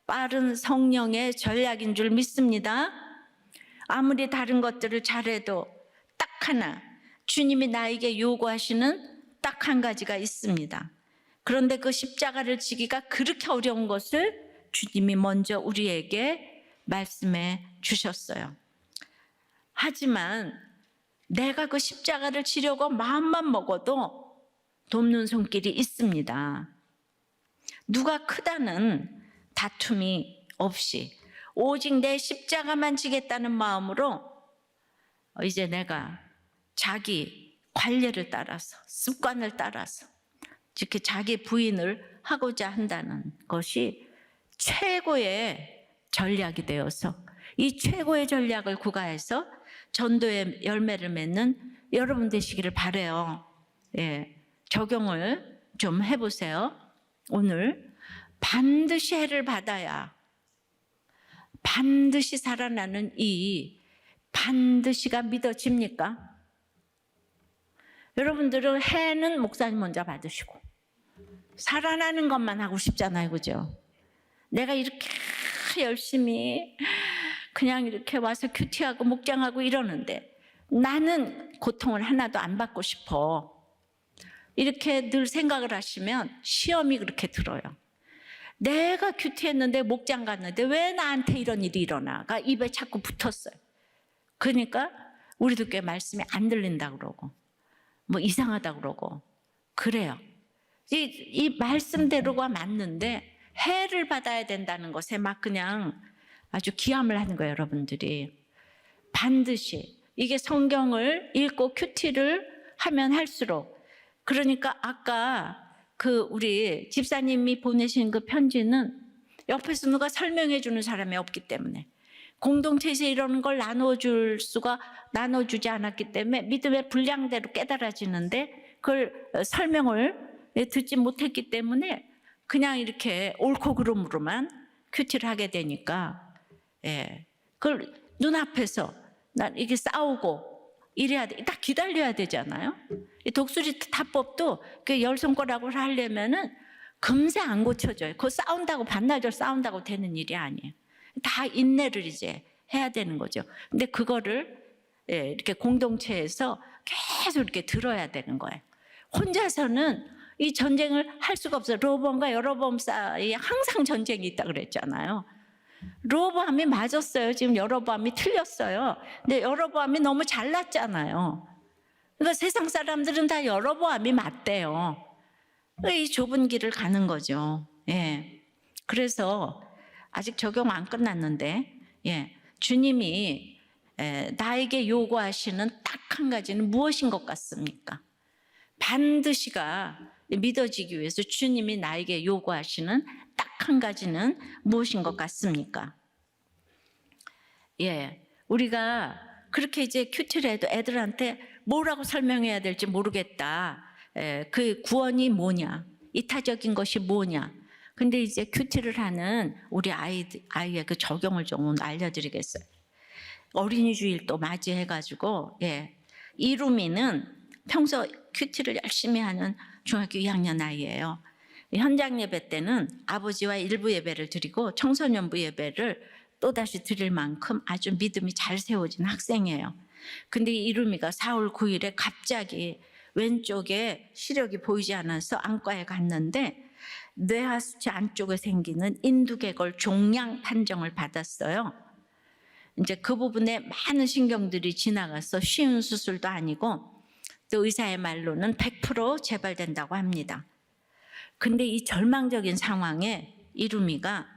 빠른 성령의 전략인 줄 믿습니다. 아무리 다른 것들을 잘해도 딱 하나, 주님이 나에게 요구하시는 딱 한 가지가 있습니다. 그런데 그 십자가를 지기가 그렇게 어려운 것을 주님이 먼저 우리에게 말씀해 주셨어요. 하지만 내가 그 십자가를 지려고 마음만 먹어도 돕는 손길이 있습니다. 누가 크다는 다툼이 없이 오직 내 십자가만 지겠다는 마음으로 이제 내가 자기 관례를 따라서 습관을 따라서 특히 자기 부인을 하고자 한다는 것이 최고의 전략이 되어서 이 최고의 전략을 구가해서 전도의 열매를 맺는 여러분 되시기를 바라요. 예, 적용을 좀 해보세요. 오늘 반드시 해를 받아야 반드시 살아나는 이 반드시가 믿어집니까? 여러분들은 해는 목사님 먼저 받으시고 살아나는 것만 하고 싶잖아요, 그죠? 내가 이렇게 열심히 그냥 이렇게 와서 큐티하고 목장하고 이러는데 나는 고통을 하나도 안 받고 싶어. 이렇게 늘 생각을 하시면 시험이 그렇게 들어요. 내가 큐티했는데 목장 갔는데 왜 나한테 이런 일이 일어나가 입에 자꾸 붙었어요. 그러니까 우리도 꽤 말씀이 안 들린다 그러고 뭐 이상하다 그러고 그래요. 이 말씀대로가 맞는데 해를 받아야 된다는 것에 막 그냥 아주 기함을 하는 거예요, 여러분들이. 반드시 이게 성경을 읽고 큐티를 하면 할수록, 그러니까 아까 그 우리 집사님이 보내신 그 편지는 옆에서 누가 설명해 주는 사람이 없기 때문에, 공동체에서 이러는 걸 나눠주지 않았기 때문에 믿음의 분량대로 깨달아지는데 그걸 설명을 듣지 못했기 때문에 그냥 이렇게 옳고 그름으로만 큐티를 하게 되니까, 그걸 눈앞에서 난 이게 싸우고 이래야 돼. 딱 기다려야 되잖아요. 이 독수리 타법도 그 열 손가락으로 하려면은 금세 안 고쳐져요. 그거 싸운다고 반나절 싸운다고 되는 일이 아니에요. 다 인내를 이제 해야 되는 거죠. 근데 그거를 이렇게 공동체에서 계속 이렇게 들어야 되는 거예요. 혼자서는 이 전쟁을 할 수가 없어요. 로보암과 여로보암 사이에 항상 전쟁이 있다 그랬잖아요. 로보암이 맞았어요. 지금 여로보암이 틀렸어요. 근데 여로보암이 너무 잘났잖아요. 그러니까 세상 사람들은 다 여로보암이 맞대요. 이 좁은 길을 가는 거죠. 그래서 아직 적용 안 끝났는데, 주님이 나에게 요구하시는 딱 한 가지는 무엇인 것 같습니까? 반드시가 믿어지기 위해서 주님이 나에게 요구하시는 딱 한 가지는 무엇인 것 같습니까? 우리가 그렇게 이제 큐티를 해도 애들한테 뭐라고 설명해야 될지 모르겠다. 그 구원이 뭐냐, 이타적인 것이 뭐냐. 근데 이제 큐티를 하는 우리 아이의 그 적용을 좀 알려드리겠어요. 어린이 주일도 맞이해가지고, 이루미는 평소 큐티를 열심히 하는 중학교 2학년 아이예요. 현장 예배 때는 아버지와 일부 예배를 드리고 청소년부 예배를 또다시 드릴 만큼 아주 믿음이 잘 세워진 학생이에요. 근데 이루미가 4월 9일에 갑자기 왼쪽에 시력이 보이지 않아서 안과에 갔는데 뇌하수체 안쪽에 생기는 인두개골 종양 판정을 받았어요. 이제 그 부분에 많은 신경들이 지나가서 쉬운 수술도 아니고 또 의사의 말로는 100% 재발된다고 합니다. 근데 이 절망적인 상황에 이루미가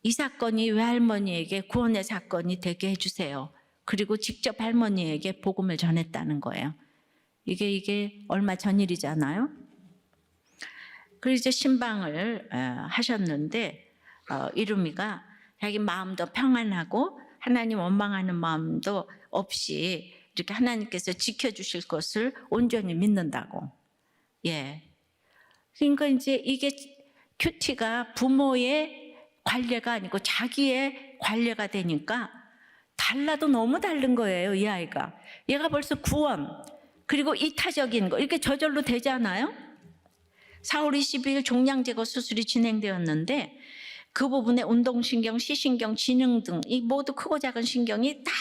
이 사건이 외할머니에게 구원의 사건이 되게 해주세요. 그리고 직접 할머니에게 복음을 전했다는 거예요. 이게 얼마 전 일이잖아요. 그리고 이제 신방을 하셨는데 이루미가 자기 마음도 평안하고 하나님 원망하는 마음도 없이 이렇게 하나님께서 지켜주실 것을 온전히 믿는다고. 그러니까 이제 이게 큐티가 부모의 관례가 아니고 자기의 관례가 되니까 달라도 너무 다른 거예요, 이 아이가. 얘가 벌써 구원, 그리고 이타적인 거, 이렇게 저절로 되잖아요. 4월 22일 종양 제거 수술이 진행되었는데 그 부분에 운동신경, 시신경, 지능 등 이 모두 크고 작은 신경이 다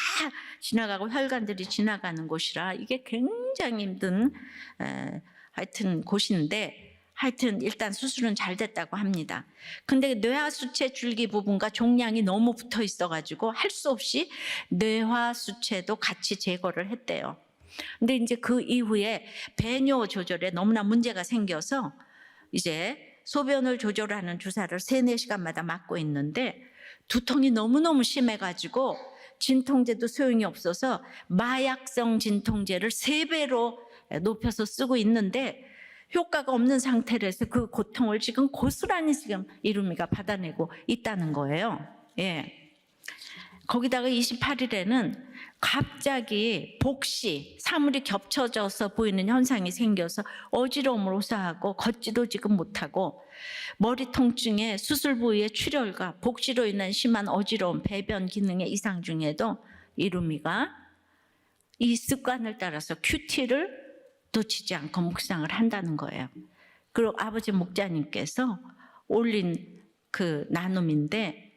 지나가고 혈관들이 지나가는 곳이라 이게 굉장히 힘든 하여튼 곳인데, 하여튼 일단 수술은 잘 됐다고 합니다. 근데 뇌하수체 줄기 부분과 종양이 너무 붙어 있어가지고 할 수 없이 뇌하수체도 같이 제거를 했대요. 근데 이제 그 이후에 배뇨 조절에 너무나 문제가 생겨서 이제 소변을 조절하는 주사를 3-4시간마다 맞고 있는데 두통이 너무너무 심해가지고 진통제도 소용이 없어서 마약성 진통제를 3배로 높여서 쓰고 있는데 효과가 없는 상태라서 그 고통을 지금 고스란히 지금 이루미가 받아내고 있다는 거예요. 거기다가 28일에는 갑자기 복시, 사물이 겹쳐져서 보이는 현상이 생겨서 어지러움을 호소하고 걷지도 지금 못하고 머리 통증에 수술 부위의 출혈과 복시로 인한 심한 어지러움, 배변 기능의 이상 중에도 이루미가 이 습관을 따라서 큐티를 놓치지 않고 묵상을 한다는 거예요. 그리고 아버지 목자님께서 올린 그 나눔인데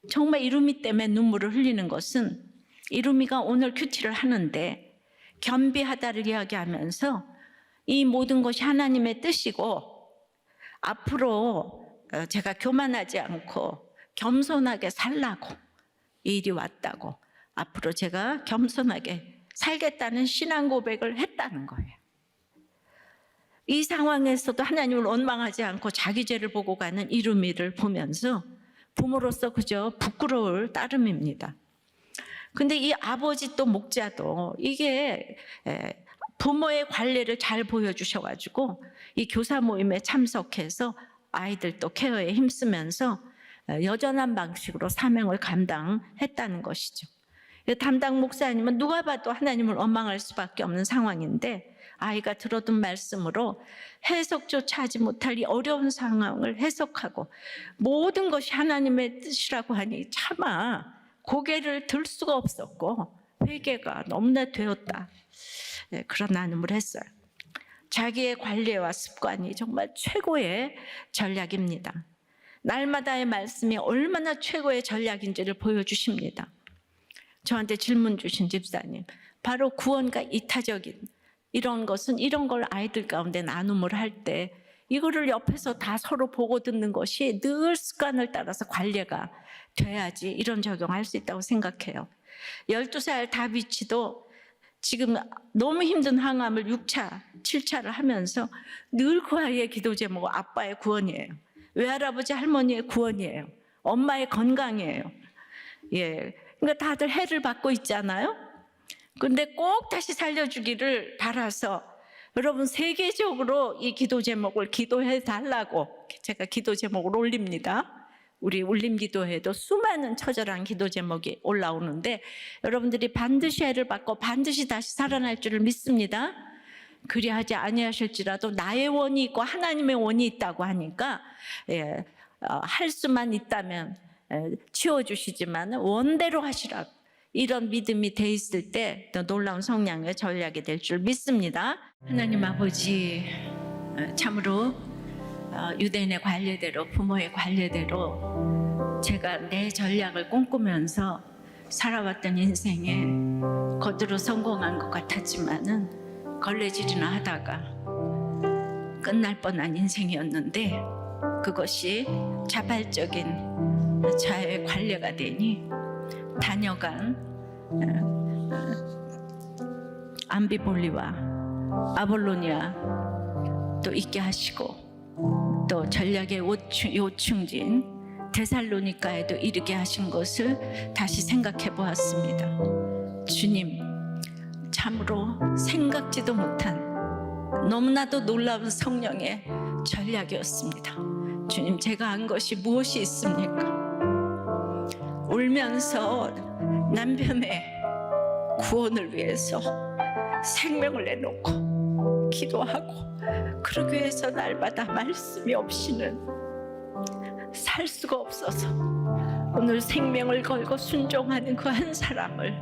정말 이루미 때문에 눈물을 흘리는 것은 이루미가 오늘 큐티를 하는데 겸비하다를 이야기하면서 이 모든 것이 하나님의 뜻이고 앞으로 제가 교만하지 않고 겸손하게 살라고 이 일이 왔다고, 앞으로 제가 겸손하게 살겠다는 신앙 고백을 했다는 거예요. 이 상황에서도 하나님을 원망하지 않고 자기 죄를 보고 가는 이루미를 보면서 부모로서 그저 부끄러울 따름입니다. 근데 이 아버지 또 목자도 이게 부모의 관례를 잘 보여주셔가지고 이 교사 모임에 참석해서 아이들 또 케어에 힘쓰면서 여전한 방식으로 사명을 감당했다는 것이죠. 담당 목사님은 누가 봐도 하나님을 원망할 수밖에 없는 상황인데 아이가 들어둔 말씀으로 해석조차 하지 못할 이 어려운 상황을 해석하고 모든 것이 하나님의 뜻이라고 하니 차마 고개를 들 수가 없었고 회개가 너무나 되었다. 그런 나눔을 했어요. 자기의 관례와 습관이 정말 최고의 전략입니다. 날마다의 말씀이 얼마나 최고의 전략인지를 보여주십니다. 저한테 질문 주신 집사님, 바로 구원과 이타적인 이런 것은 이런 걸 아이들 가운데 나눔을 할 때 이거를 옆에서 다 서로 보고 듣는 것이 늘 습관을 따라서 관례가 돼야지 이런 적용할 수 있다고 생각해요. 12살 다비치도 지금 너무 힘든 항암을 6차, 7차를 하면서 늘 그 아이의 기도 제목은 아빠의 구원이에요. 외할아버지 할머니의 구원이에요. 엄마의 건강이에요. 예, 그러니까 다들 해를 받고 있잖아요. 근데 꼭 다시 살려주기를 바라서 여러분 세계적으로 이 기도 제목을 기도해 달라고 제가 기도 제목을 올립니다. 우리 울림기도회도 수많은 처절한 기도 제목이 올라오는데 여러분들이 반드시 해를 받고 반드시 다시 살아날 줄을 믿습니다. 그리하지 아니하실지라도 나의 원이 있고 하나님의 원이 있다고 하니까 할 수만 있다면 치워주시지만 원대로 하시라고, 이런 믿음이 돼 있을 때 또 놀라운 성량의 전략이 될 줄 믿습니다. 하나님 아버지, 참으로 유대인의 관례대로 부모의 관례대로 제가 내 전략을 꿈꾸면서 살아왔던 인생에 겉으로 성공한 것 같았지만은 걸레질이나 하다가 끝날 뻔한 인생이었는데 그것이 자발적인 자의 관례가 되니 다녀간 암비볼리와 아볼로니아 또 있게 하시고 또 전략의 요충지인 데살로니가에도 이르게 하신 것을 다시 생각해 보았습니다. 주님, 참으로 생각지도 못한 너무나도 놀라운 성령의 전략이었습니다. 주님, 제가 한 것이 무엇이 있습니까? 울면서 남편의 구원을 위해서 생명을 내놓고 기도하고 그러기 위해서 날마다 말씀이 없이는 살 수가 없어서 오늘 생명을 걸고 순종하는 그 한 사람을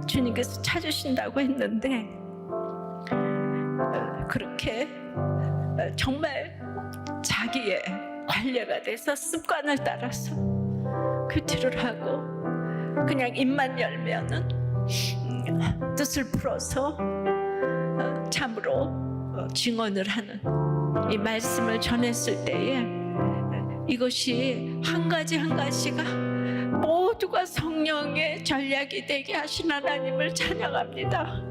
주님께서 찾으신다고 했는데 그렇게 정말 자기의 관례가 돼서 습관을 따라서 큐티를 하고 그냥 입만 열면은 뜻을 풀어서 참으로 증언을 하는 이 말씀을 전했을 때에 이것이 한 가지 한 가지가 모두가 성령의 전략이 되게 하신 하나님을 찬양합니다.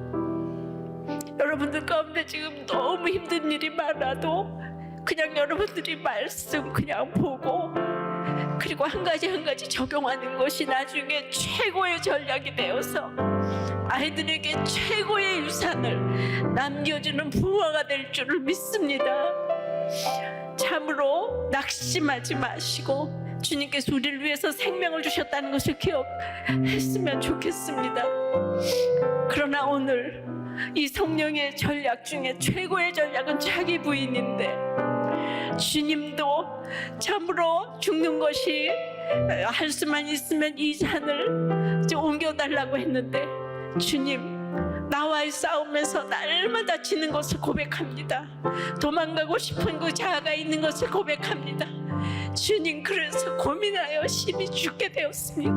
여러분들 가운데 지금 너무 힘든 일이 많아도 그냥 여러분들이 말씀 그냥 보고 그리고 한 가지 한 가지 적용하는 것이 나중에 최고의 전략이 되어서 아이들에게 최고의 유산을 남겨주는 부모가 될 줄을 믿습니다. 참으로 낙심하지 마시고 주님께서 우리를 위해서 생명을 주셨다는 것을 기억했으면 좋겠습니다. 그러나 오늘 이 성령의 전략 중에 최고의 전략은 자기 부인인데 주님도 참으로 죽는 것이 할 수만 있으면 이 잔을 옮겨달라고 했는데 주님, 나와의 싸움에서 날마다 지는 것을 고백합니다. 도망가고 싶은 그 자아가 있는 것을 고백합니다. 주님, 그래서 고민하여 심히 죽게 되었습니다.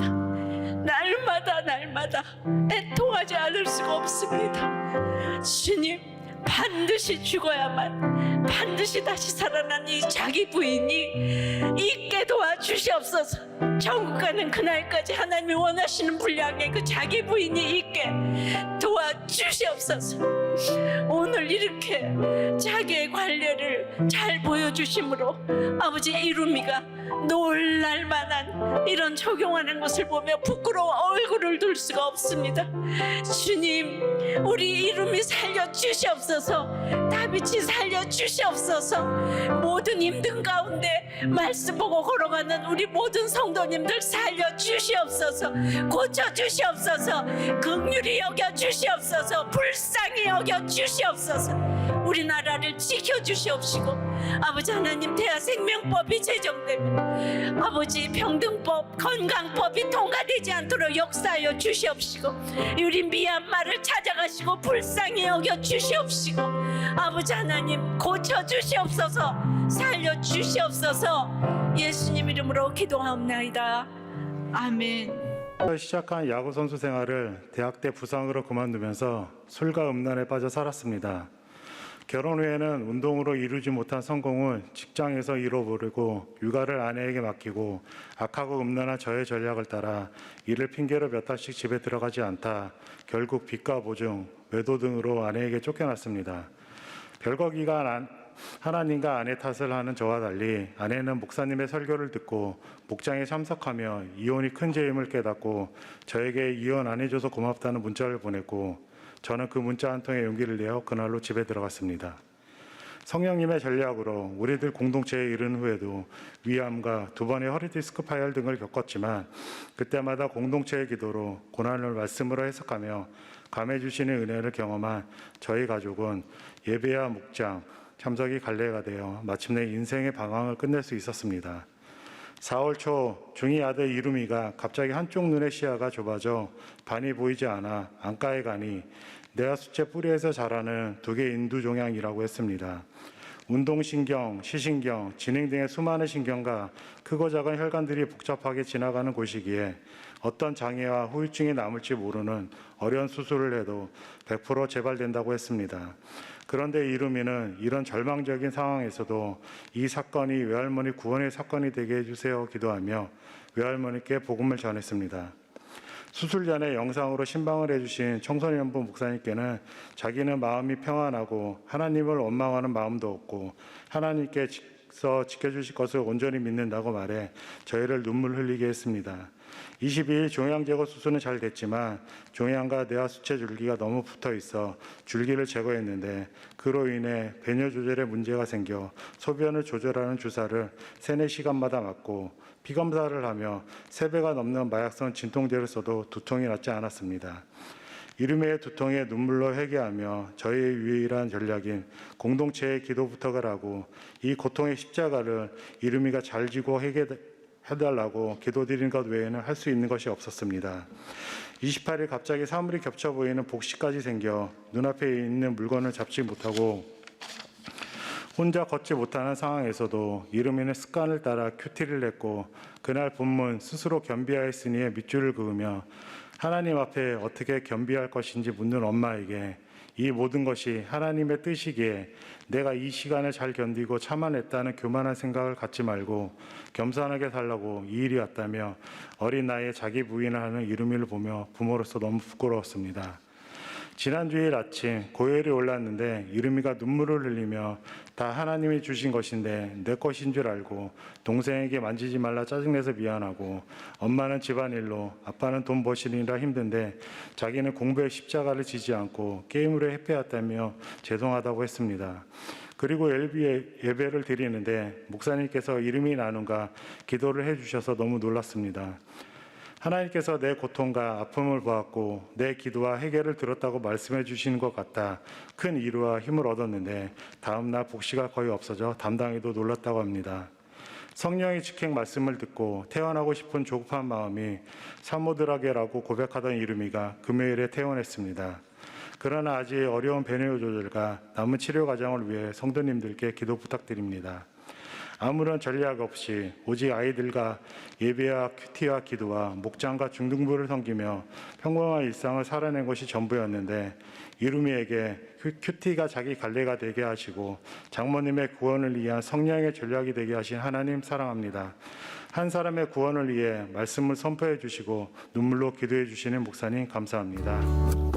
날마다 애통하지 않을 수가 없습니다. 주님, 반드시 죽어야만 반드시 다시 살아난 이 자기 부인이 있게 도와주시옵소서. 천국 가는 그날까지 하나님이 원하시는 분량의 그 자기 부인이 있게 도와주시옵소서. 오늘 이렇게 자기의 관례를 잘 보여주심으로 아버지 이루미가 놀랄만한 이런 적용하는 것을 보며 부끄러워 얼굴을 둘 수가 없습니다. 주님, 우리 이루미 살려주시옵소서. 다윗이 살려주시옵소서. 모든 힘든 가운데 말씀 보고 걸어가는 우리 모든 성도님들 살려주시옵소서. 고쳐주시옵소서. 긍휼히 여겨주시옵소서. 불쌍히 여겨주시옵소서. 우리나라를 지켜주시옵시고 아버지 하나님, 대하생명법이 제정되면 아버지 평등법, 건강법이 통과되지 않도록 역사하여 주시옵시고 우리 미얀마를 찾아가시고 불쌍히 여겨 주시옵시고 아버지 하나님, 고쳐주시옵소서. 살려주시옵소서. 예수님 이름으로 기도하옵나이다. 아멘. 시작한 야구 선수 생활을 대학 때 부상으로 그만두면서 술과 음란에 빠져 살았습니다. 결혼 후에는 운동으로 이루지 못한 성공을 직장에서 잃어버리고 육아를 아내에게 맡기고 악하고 음란한 저의 전략을 따라 이를 핑계로 몇 달씩 집에 들어가지 않다 결국 빚과 보증, 외도 등으로 아내에게 쫓겨났습니다. 별거 기간 하나님과 아내 탓을 하는 저와 달리 아내는 목사님의 설교를 듣고 목장에 참석하며 이혼이 큰 죄임을 깨닫고 저에게 이혼 안 해줘서 고맙다는 문자를 보냈고 저는 그 문자 한 통에 용기를 내어 그날로 집에 들어갔습니다. 성령님의 전략으로 우리들 공동체에 이른 후에도 위암과 2번의 허리디스크 파열 등을 겪었지만 그때마다 공동체의 기도로 고난을 말씀으로 해석하며 감해 주시는 은혜를 경험한 저희 가족은 예배와 묵장, 참석이 갈래가 되어 마침내 인생의 방황을 끝낼 수 있었습니다. 4월 초 중2 아들 이루미가 갑자기 한쪽 눈의 시야가 좁아져 반이 보이지 않아 안과에 가니 뇌하수체 뿌리에서 자라는 2개 인두종양이라고 했습니다. 운동신경, 시신경, 지능 등의 수많은 신경과 크고 작은 혈관들이 복잡하게 지나가는 곳이기에 어떤 장애와 후유증이 남을지 모르는 어려운 수술을 해도 100% 재발된다고 했습니다. 그런데 이루미는 이런 절망적인 상황에서도 이 사건이 외할머니 구원의 사건이 되게 해주세요 기도하며 외할머니께 복음을 전했습니다. 수술 전에 영상으로 신방을 해주신 청소년부 목사님께는 자기는 마음이 평안하고 하나님을 원망하는 마음도 없고 하나님께서 지켜주실 것을 온전히 믿는다고 말해 저희를 눈물 흘리게 했습니다. 22일 종양 제거 수술은 잘 됐지만 종양과 뇌하수체 줄기가 너무 붙어 있어 줄기를 제거했는데 그로 인해 배뇨 조절에 문제가 생겨 소변을 조절하는 주사를 3-4시간마다 맞고 피검사를 하며 3배가 넘는 마약성 진통제를 써도 두통이 낫지 않았습니다. 이루미의 두통에 눈물로 회개하며 저희의 유일한 전략인 공동체의 기도 부탁을 하고 이 고통의 십자가를 이루미가 잘 지고 해달라고 기도드리는 것 외에는 할 수 있는 것이 없었습니다. 28일 갑자기 사물이 겹쳐 보이는 복시까지 생겨 눈앞에 있는 물건을 잡지 못하고 혼자 걷지 못하는 상황에서도 이루미는 습관을 따라 큐티를 냈고 그날 본문 스스로 겸비하였으니에 밑줄을 그으며 하나님 앞에 어떻게 겸비할 것인지 묻는 엄마에게 이 모든 것이 하나님의 뜻이기에 내가 이 시간을 잘 견디고 참아냈다는 교만한 생각을 갖지 말고 겸손하게 살라고 이 일이 왔다며 어린 나이에 자기 부인을 하는 이루미를 보며 부모로서 너무 부끄러웠습니다. 지난 주일 아침 고열이 올랐는데 이루미가 눈물을 흘리며 다 하나님이 주신 것인데 내 것인 줄 알고 동생에게 만지지 말라 짜증내서 미안하고 엄마는 집안일로 아빠는 돈 버시느라 힘든데 자기는 공부에 십자가를 지지 않고 게임으로 해피했다며 죄송하다고 했습니다. 그리고 예배를 드리는데 목사님께서 이루미 나눔과 기도를 해주셔서 너무 놀랐습니다. 하나님께서 내 고통과 아픔을 보았고 내 기도와 해결을 들었다고 말씀해 주시는 것 같다. 큰 위로와 힘을 얻었는데 다음 날 복시가 거의 없어져 담당이도 놀랐다고 합니다. 성령의 직행 말씀을 듣고 퇴원하고 싶은 조급한 마음이 사모들에게라고 고백하던 이루미가 금요일에 퇴원했습니다. 그러나 아직 어려운 배뇨 조절과 남은 치료 과정을 위해 성도님들께 기도 부탁드립니다. 아무런 전략 없이 오직 아이들과 예배와 큐티와 기도와 목장과 중등부를 섬기며 평범한 일상을 살아낸 것이 전부였는데 이루미에게 큐티가 자기 갈래가 되게 하시고 장모님의 구원을 위한 성령의 전략이 되게 하신 하나님 사랑합니다. 한 사람의 구원을 위해 말씀을 선포해 주시고 눈물로 기도해 주시는 목사님 감사합니다.